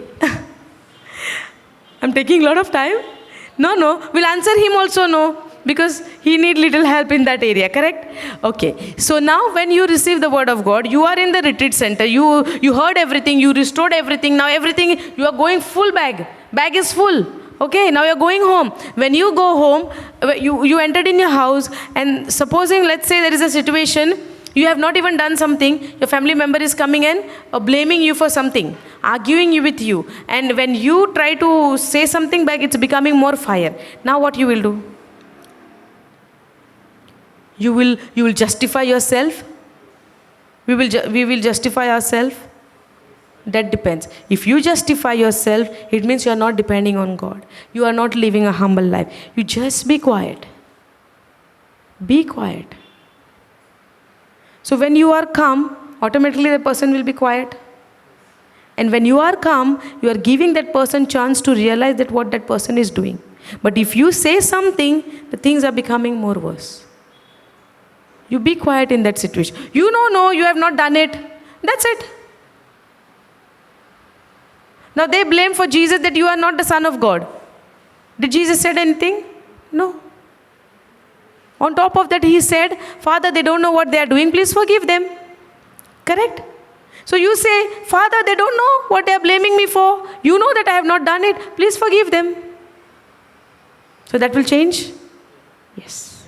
I'm taking a lot of time. No. We'll answer him also, no? Because he need little help in that area, correct? Okay. So now when you receive the word of God, you are in the retreat center. You heard everything. You restored everything. Now everything, you are going full bag. Bag is full. Okay, now you're going home. When you go home, you entered in your house, and supposing, let's say there is a situation, you have not even done something, your family member is coming and blaming you for something, arguing with you. And when you try to say something back, it's becoming more fire. Now what you will do? You will justify yourself. We will justify ourselves. That depends. If you justify yourself, it means you are not depending on God. You are not living a humble life. You just be quiet. Be quiet. So when you are calm, automatically the person will be quiet. And when you are calm, you are giving that person chance to realize that what that person is doing. But if you say something, the things are becoming more worse. You be quiet in that situation. You know, no, you have not done it. That's it. Now they blame for Jesus that you are not the Son of God. Did Jesus said anything? No. On top of that, he said, Father, they don't know what they are doing. Please forgive them. Correct? So you say, Father, they don't know what they are blaming me for. You know that I have not done it. Please forgive them. So that will change? Yes.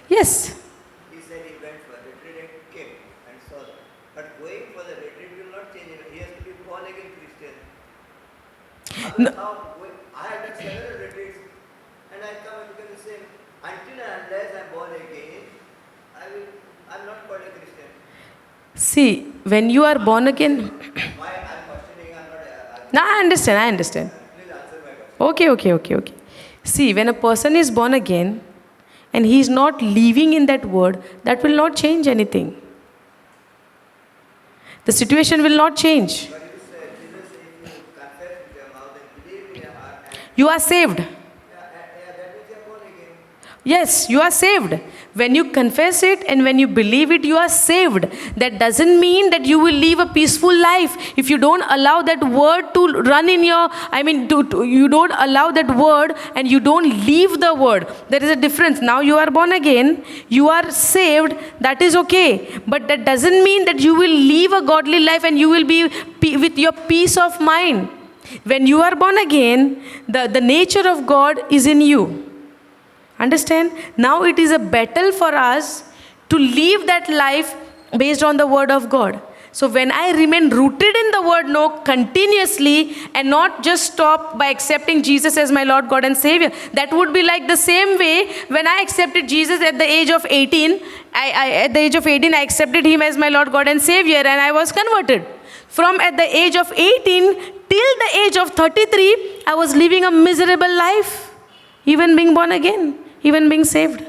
Yes.
He said he went for the retreat and came and saw that. But going for the retreat will not change him. He has to be born again Christian.
No.
I have done several retreats and I come and become the same. Until and unless I am born again, I'm not called a Christian.
See, when you are born again.
Why I'm questioning, I'm not.
No, I understand.
Please answer my question.
Okay. See, when a person is born again and he is not living in that word, that will not change anything. The situation will not change.
But you said, Jesus said, if you confess with your mouth and believe in your heart, and
You are saved.
that means you are born again.
Yes, you are saved. When you confess it and when you believe it, you are saved. That doesn't mean that you will live a peaceful life. If you don't allow that word to run in your, you don't allow that word and you don't leave the word. There is a difference. Now you are born again, you are saved, that is okay. But that doesn't mean that you will live a godly life and you will be with your peace of mind. When you are born again, the nature of God is in you. Understand? Now it is a battle for us to live that life based on the word of God. So when I remain rooted in the word no continuously and not just stop by accepting Jesus as my Lord, God and Savior, that would be like the same way when I accepted Jesus at the age of 18. At the age of 18, I accepted him as my Lord, God and Savior and I was converted. From at the age of 18 till the age of 33, I was living a miserable life, even being born again. Even being saved.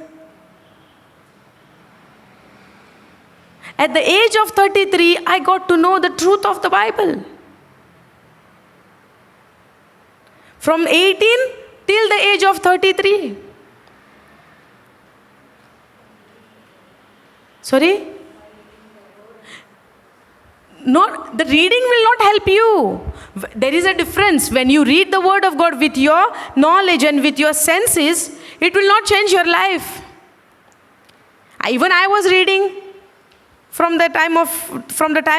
At the age of 33, I got to know the truth of the Bible. From 18 till the age of 33. Sorry? The reading will not help you. There is a difference. When you read the word of God with your knowledge and with your senses, it will not change your life. Even I was reading from the time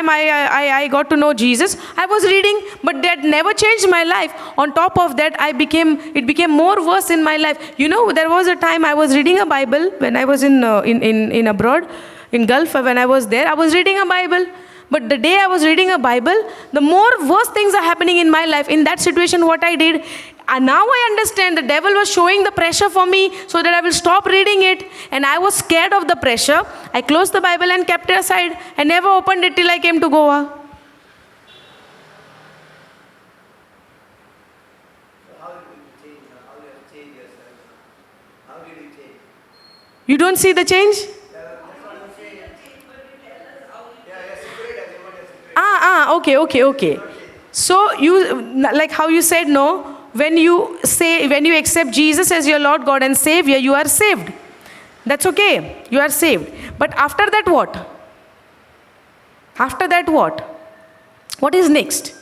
I got to know Jesus. I was reading, but that never changed my life. On top of that, it became more worse in my life. You know, there was a time I was reading a Bible when I was in abroad, in Gulf. When I was there, I was reading a Bible. But the day I was reading a Bible, the more worse things are happening in my life. In that situation, what I did, and now I understand the devil was showing the pressure for me so that I will stop reading it. And I was scared of the pressure. I closed the Bible and kept it aside. I never opened it till I came to Goa.
So how did you change? How you have changed yourself? How did you change?
You don't see the change? Okay. So you, like how you said no, when you accept Jesus as your Lord, God and Savior, you are saved. That's okay. You are saved. But after that what? What is next?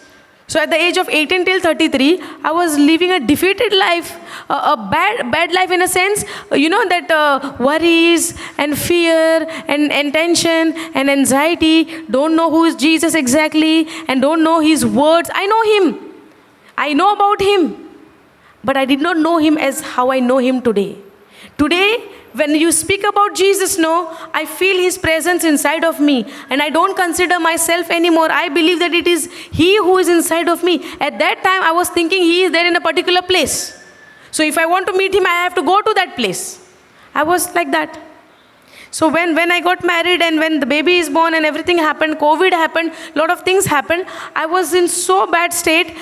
So at the age of 18 till 33, I was living a defeated life, a bad life in a sense, that worries and fear and tension and anxiety, don't know who is Jesus exactly and don't know his words. I know him. I know about him. But I did not know him as how I know him today. Today, when you speak about Jesus, I feel his presence inside of me and I don't consider myself anymore. I believe that it is he who is inside of me. At that time, I was thinking he is there in a particular place. So if I want to meet him, I have to go to that place. I was like that. So when I got married and when the baby is born and everything happened, COVID happened, a lot of things happened, I was in so bad state,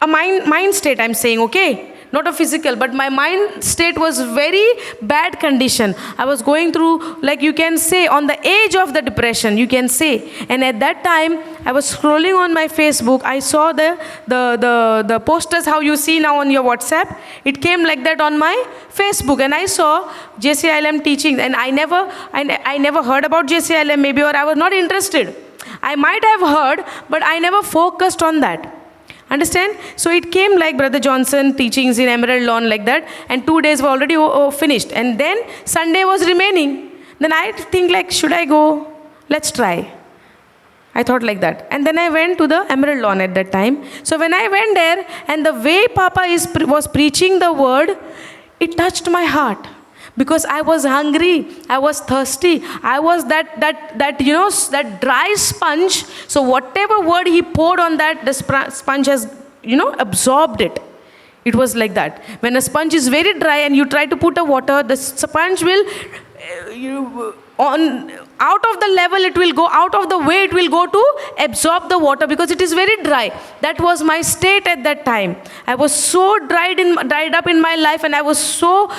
a mind state I'm saying, okay? Not a physical, but my mind state was very bad condition. I was going through, like you can say, on the edge of the depression, you can say. And at that time, I was scrolling on my Facebook. I saw the posters, how you see now on your WhatsApp. It came like that on my Facebook. And I saw JCILM teaching. And I never heard about JCILM maybe, or I was not interested. I might have heard, but I never focused on that. Understand? So it came like Brother Johnson teachings in Emerald Lawn like that, and 2 days were already finished, and then Sunday was remaining. Then I think like, should I go? Let's try. I thought like that. And then I went to the Emerald Lawn at that time. So when I went there, and the way Papa was preaching the word, it touched my heart. Because I was hungry, I was thirsty, I was that that dry sponge. So whatever word he poured on that, the sponge has, absorbed it. It was like that. When a sponge is very dry and you try to put a water, the sponge will, out of the level it will go, out of the way it will go to absorb the water because it is very dry. That was my state at that time. I was so dried up in my life, and I was so,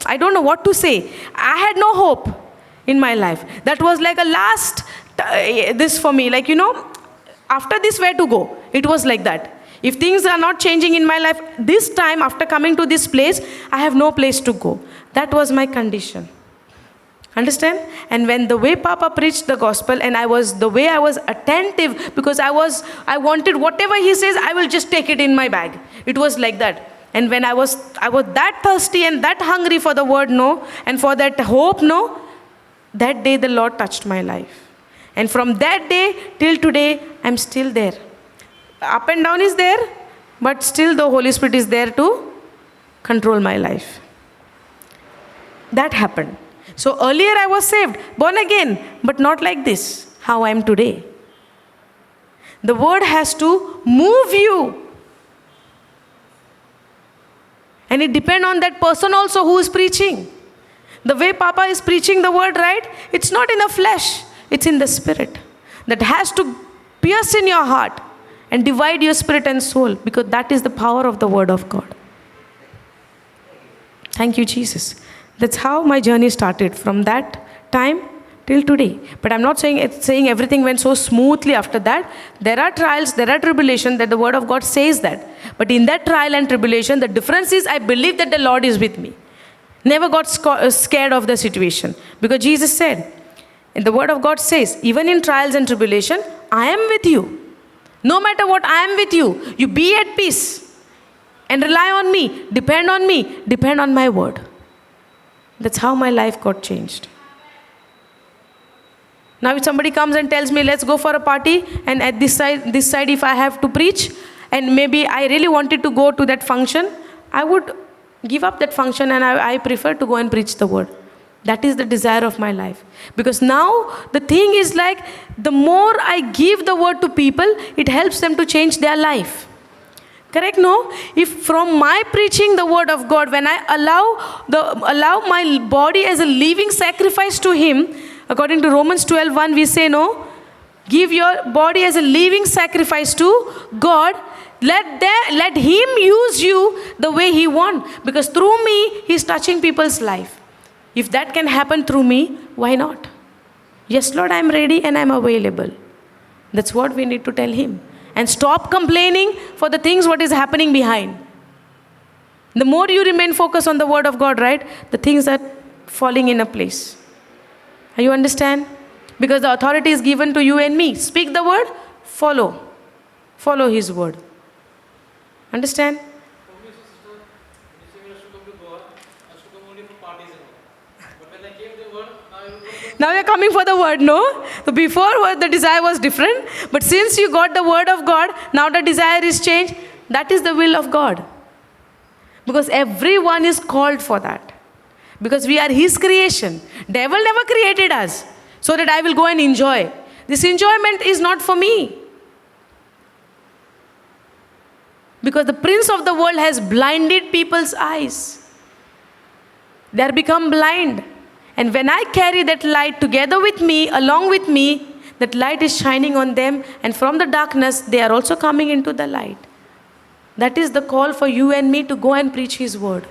I don't know what to say. I had no hope in my life. That was like a last, this for me, like, after this, where to go? It was like that. If things are not changing in my life, this time, after coming to this place, I have no place to go. That was my condition. Understand? And when the way Papa preached the gospel, and I was attentive, because I wanted whatever he says, I will just take it in my bag. It was like that. And when I was that thirsty and that hungry for the word, and for that hope, that day the Lord touched my life. And from that day till today, I'm still there. Up and down is there, but still the Holy Spirit is there to control my life. That happened. So earlier I was saved, born again, but not like this, how I am today. The word has to move you. And it depends on that person also who is preaching. The way Papa is preaching the word, right? It's not in the flesh, it's in the spirit. That has to pierce in your heart and divide your spirit and soul, because that is the power of the word of God. Thank you, Jesus. That's how my journey started, from that time till today. But I'm not saying everything went so smoothly after that. There are trials, there are tribulation, that the word of God says that. But in that trial and tribulation, the difference is I believe that the Lord is with me. Never got scared of the situation. Because Jesus said, and the word of God says, even in trials and tribulation, I am with you. No matter what, I am with you. You be at peace. And rely on me. Depend on me. Depend on my word. That's how my life got changed. Now if somebody comes and tells me, let's go for a party, and at this side if I have to preach, and maybe I really wanted to go to that function, I would give up that function, and I prefer to go and preach the word. That is the desire of my life. Because now the thing is like, the more I give the word to people, it helps them to change their life. Correct? No? If from my preaching the word of God, when I allow my body as a living sacrifice to Him, according to Romans 12:1, we say, give your body as a living sacrifice to God. Let Him use you the way He wants. Because through me, He's touching people's life. If that can happen through me, why not? Yes, Lord, I'm ready and I'm available. That's what we need to tell Him. And stop complaining for the things what is happening behind. The more you remain focused on the word of God, right, the things are falling in a place. Are you understand? Because the authority is given to you and me. Speak the word, follow. Follow His word. Understand? Now you're coming for the word, no? So before the desire was different, but since you got the word of God, now the desire is changed. That is the will of God. Because everyone is called for that. Because we are His creation. Devil never created us so that I will go and enjoy. This enjoyment is not for me. Because the prince of the world has blinded people's eyes. They are become blind. And when I carry that light together with me, along with me, that light is shining on them, and from the darkness, they are also coming into the light. That is the call for you and me to go and preach His word.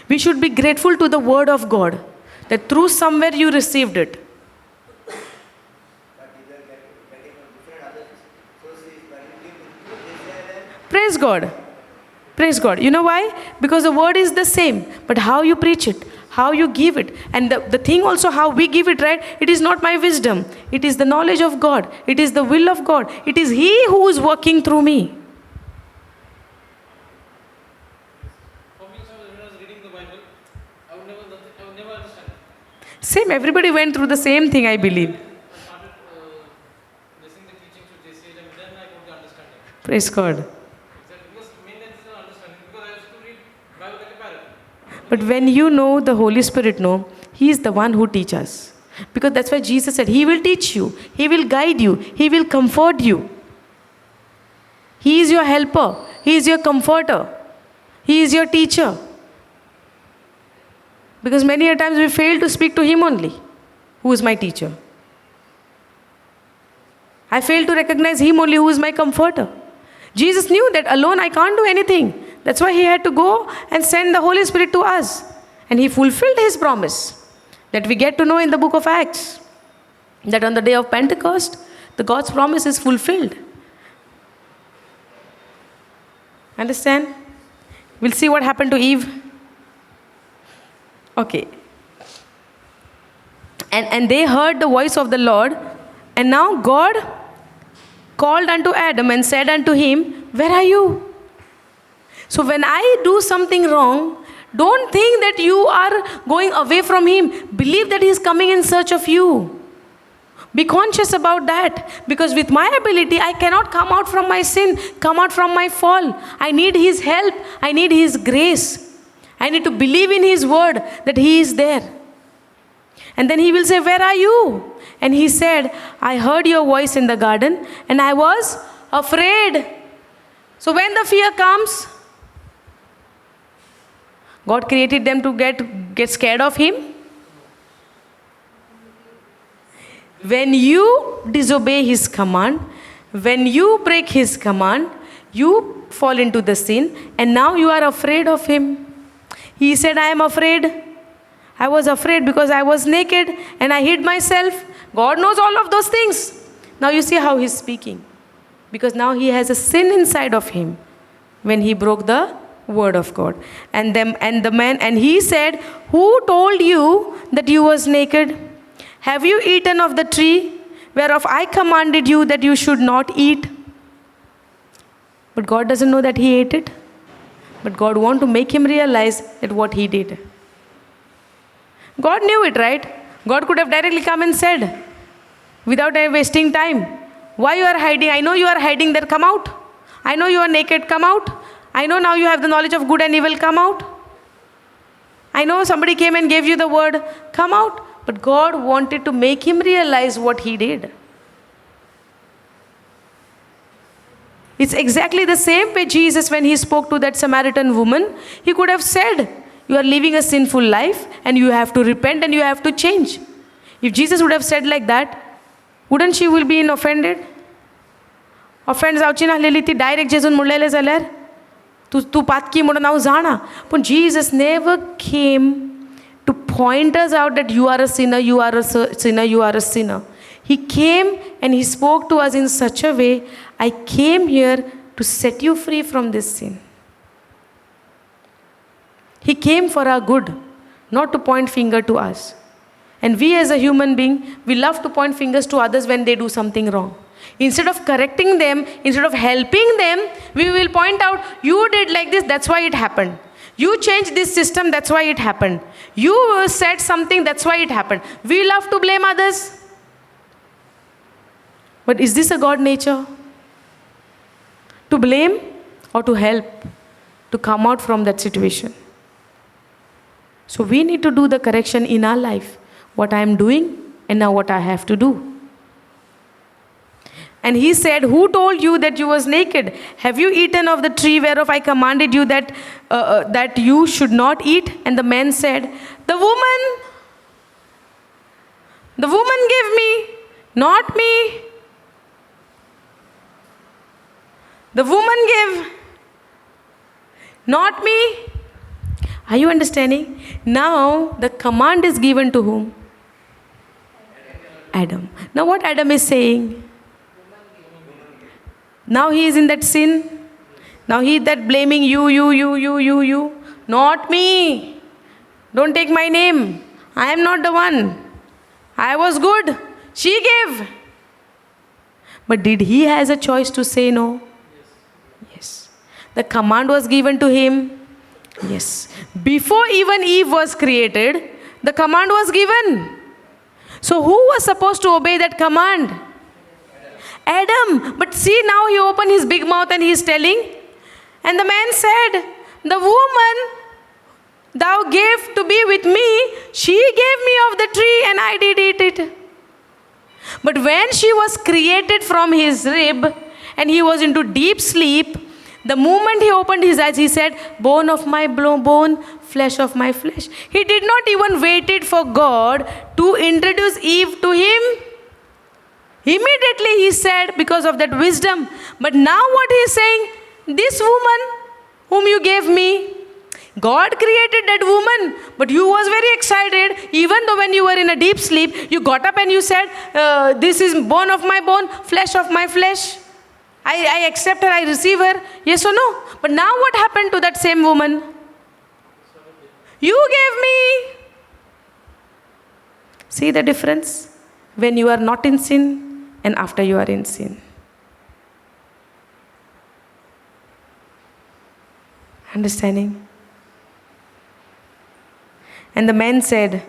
We should be grateful to the word of God, that through somewhere you received it. Praise God. Praise God. You know why? Because the word is the same, but how you preach it, how you give it, and the thing also how we give it, right? It is not my wisdom. It is the knowledge of God. It is the will of God. It is He who is working through me.
Bible, I would never understand.
Same, everybody went through the same thing, I believe.
I started listening the teachings to JCH and then I got the understanding.
Praise God.
Exactly, because mainly this is an understanding, because I used to read Bible like a parrot.
But when you know the Holy Spirit, no, He is the one who teaches us. Because that's why Jesus said, He will teach you, He will guide you, He will comfort you. He is your helper, He is your comforter, He is your teacher. Because many a times we fail to speak to Him only, who is my teacher. I fail to recognize Him only, who is my comforter. Jesus knew that alone I can't do anything. That's why He had to go and send the Holy Spirit to us. And He fulfilled His promise that we get to know in the book of Acts. That on the day of Pentecost, the God's promise is fulfilled. Understand? We'll see what happened to Eve. Okay. And they heard the voice of the Lord. And now God called unto Adam and said unto him, where are you? So when I do something wrong, don't think that you are going away from Him. Believe that He is coming in search of you. Be conscious about that. Because with my ability, I cannot come out from my sin, come out from my fall. I need His help. I need His grace. I need to believe in His word that He is there. And then He will say, where are you? And He said, I heard your voice in the garden and I was afraid. So when the fear comes, God created them to get scared of Him. When you disobey His command, when you break His command, you fall into the sin and now you are afraid of Him. He said, I am afraid. I was afraid because I was naked and I hid myself. God knows all of those things. Now you see how He's speaking. Because now he has a sin inside of him when he broke the word of God. And he said, who told you that you was naked? Have you eaten of the tree whereof I commanded you that you should not eat? But God doesn't know that he ate it. But God wants to make him realize that what he did. God knew it, right? God could have directly come and said, without wasting time, why you are hiding? I know you are hiding there, come out. I know you are naked, come out. I know now you have the knowledge of good and evil, come out. I know somebody came and gave you the word, come out. But God wanted to make him realize what he did. It's exactly the same way Jesus, when he spoke to that Samaritan woman, he could have said, you are living a sinful life and you have to repent and you have to change. If Jesus would have said like that, wouldn't she will be offended? Offend जावची नासलेली ती direct जेजून म्हणलेले जाल्यार तू पातकी म्हणून हांव जाणा. पण Jesus never came to point us out that you are a sinner, you are a sinner, you are a sinner. He came and he spoke to us in such a way, I came here to set you free from this sin. He came for our good, not to point finger to us. And we as a human being, we love to point fingers to others when they do something wrong. Instead of correcting them, instead of helping them, we will point out, you did like this, that's why it happened. You changed this system, that's why it happened. You said something, that's why it happened. We love to blame others. But is this a God nature? To blame or to help, to come out from that situation? So we need to do the correction in our life. What I am doing and now what I have to do. And he said, who told you that you was naked? Have you eaten of the tree whereof I commanded you that you should not eat? And the man said, the woman gave me, not me. The woman gave, not me. Are you understanding? Now the command is given to whom? Adam. Now what Adam is saying? Now he is in that sin. Now he is that blaming you. Not me. Don't take my name. I am not the one. I was good. She gave. But did he has a choice to say no? Yes. The command was given to him. Yes. Before even Eve was created, the command was given. So who was supposed to obey that command? Adam. But see, now he opened his big mouth and he is telling. And the man said, the woman thou gave to be with me, she gave me of the tree and I did eat it. But when she was created from his rib and he was into deep sleep, the moment he opened his eyes, he said, bone of my bone, flesh of my flesh. He did not even waited for God to introduce Eve to him. Immediately he said, because of that wisdom. But now what he is saying, this woman whom you gave me, God created that woman, but you was very excited. Even though when you were in a deep sleep, you got up and you said, this is bone of my bone, flesh of my flesh. I accept her, I receive her. Yes or no? But now what happened to that same woman? You gave me. See the difference? When you are not in sin and after you are in sin. Understanding? And the man said,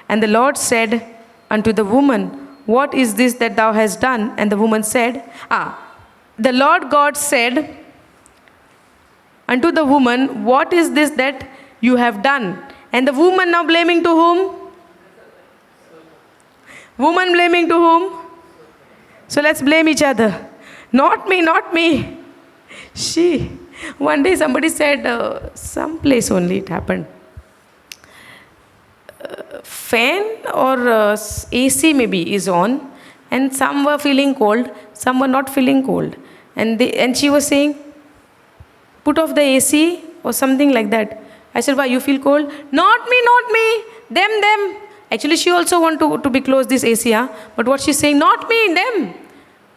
and the Lord said unto the woman, what is this that thou hast done? And the woman said, the Lord God said unto the woman, what is this that you have done? And the woman now blaming to whom? Woman blaming to whom? So let's blame each other. Not me, not me. She. One day somebody said, some place only it happened. Fan or AC maybe is on, and some were feeling cold, some were not feeling cold. And she was saying, put off the AC or something like that. I said, why, you feel cold? Not me, them. Actually, she also want to be close this AC, but what she's saying, not me, them.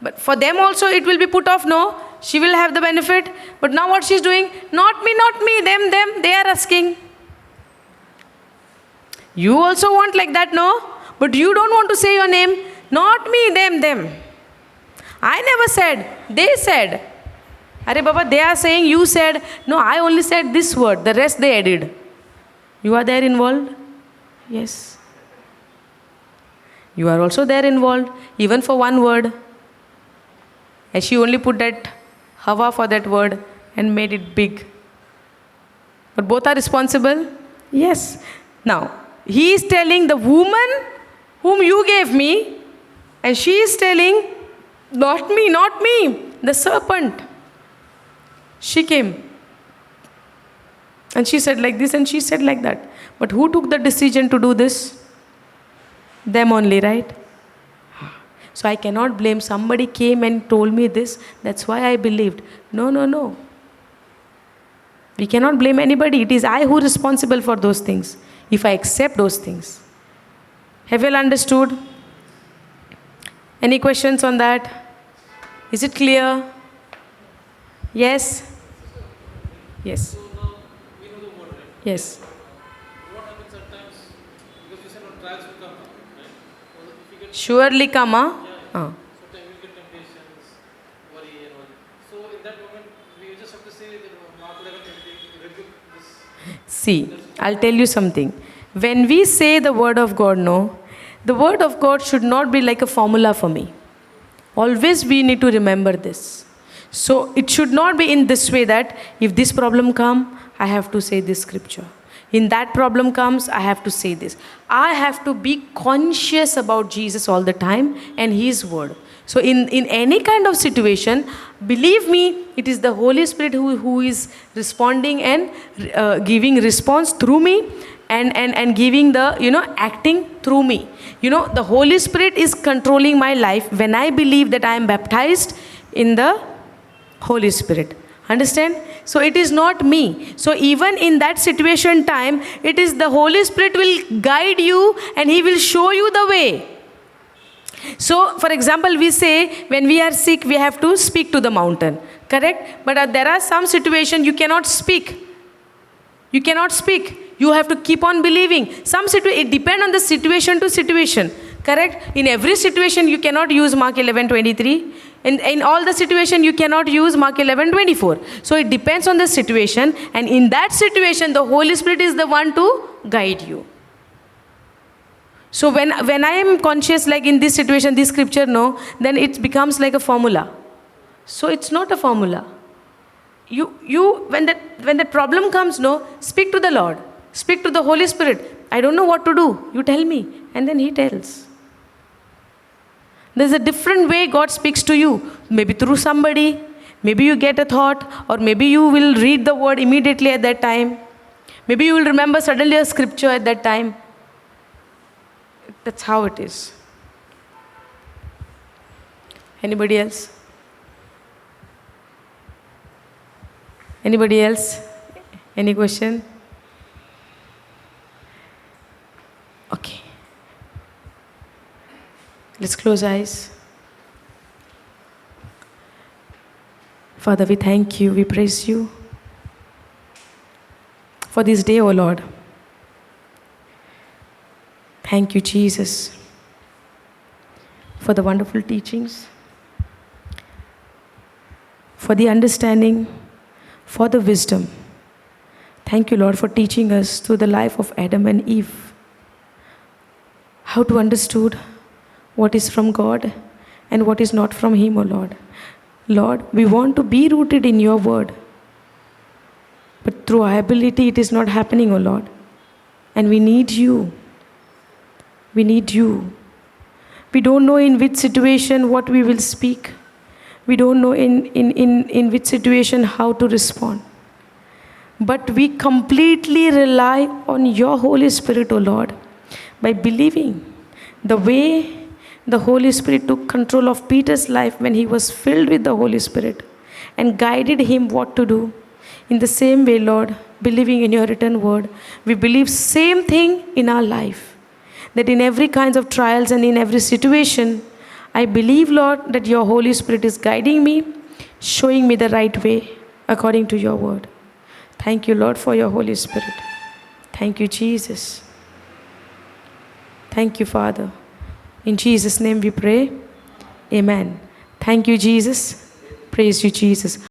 But for them also it will be put off, no? She will have the benefit. But now what she's doing, not me, them, they are asking. You also want like that, no? But you don't want to say your name. Not me, them. I never said. They said. Arey Baba, they are saying you said. No, I only said this word. The rest they added. You are there involved? Yes. You are also there involved. Even for one word. And she only put that Hawa for that word and made it big. But both are responsible? Yes. Now, he is telling the woman whom you gave me, and she is telling, not me, the serpent. She came. And she said like this and she said like that. But who took the decision to do this? Them only, right? So I cannot blame somebody came and told me this. That's why I believed. No. We cannot blame anybody. It is I who is responsible for those things. If I accept those things. Have you all understood? Any questions on that? Is it clear? Yes? Yes.
So now we know the word, right?
Yes.
What happens at times, because you said no trials will come, right? Or if you get
Surely come,
sometimes we get temptations, worry and all. So in that moment, we just have to say that Mark 11:20, rebuke this.
See, I'll tell you something. When we say the word of God, no, the word of God should not be like a formula for me. Always we need to remember this. So it should not be in this way that if this problem comes, I have to say this scripture. In that problem comes, I have to say this. I have to be conscious about Jesus all the time and His word. So in any kind of situation, believe me, it is the Holy Spirit who is responding and giving response through me and giving the, acting through me. The Holy Spirit is controlling my life when I believe that I am baptized in the Holy Spirit. Understand? So it is not me. So even in that situation time, it is the Holy Spirit will guide you and He will show you the way. So for example, we say when we are sick, we have to speak to the mountain. Correct? But there are some situations you cannot speak. You cannot speak. You have to keep on believing. It depends on the situation to situation. Correct? In every situation, you cannot use Mark 11:23. In all the situation, you cannot use Mark 11:24. So it depends on the situation, and in that situation, the Holy Spirit is the one to guide you. So when I am conscious, like in this situation, this scripture, no, then it becomes like a formula. So it's not a formula. You when that problem comes, no, speak to the Lord, speak to the Holy Spirit. I don't know what to do. You tell me, and then He tells. There's a different way God speaks to you. Maybe through somebody, maybe you get a thought, or maybe you will read the word immediately at that time. Maybe you will remember suddenly a scripture at that time. That's how it is. Anybody else? Anybody else? Any question? Okay. Let's close eyes. Father, we thank you, we praise you for this day, O Lord. Thank you, Jesus, for the wonderful teachings, for the understanding, for the wisdom. Thank you, Lord, for teaching us through the life of Adam and Eve how to understand what is from God and what is not from Him, O Lord. Lord, we want to be rooted in your word, but through our ability it is not happening, O Lord. And we need you. We need you. We don't know in which situation what we will speak. We don't know in which situation how to respond. But we completely rely on your Holy Spirit, O Lord, by believing the way the Holy Spirit took control of Peter's life when he was filled with the Holy Spirit and guided him what to do. In the same way, Lord, believing in your written word, we believe same thing in our life. That in every kinds of trials and in every situation, I believe, Lord, that your Holy Spirit is guiding me, showing me the right way according to your word. Thank you, Lord, for your Holy Spirit. Thank you, Jesus. Thank you, Father. In Jesus' name we pray. Amen. Thank you, Jesus. Praise you, Jesus.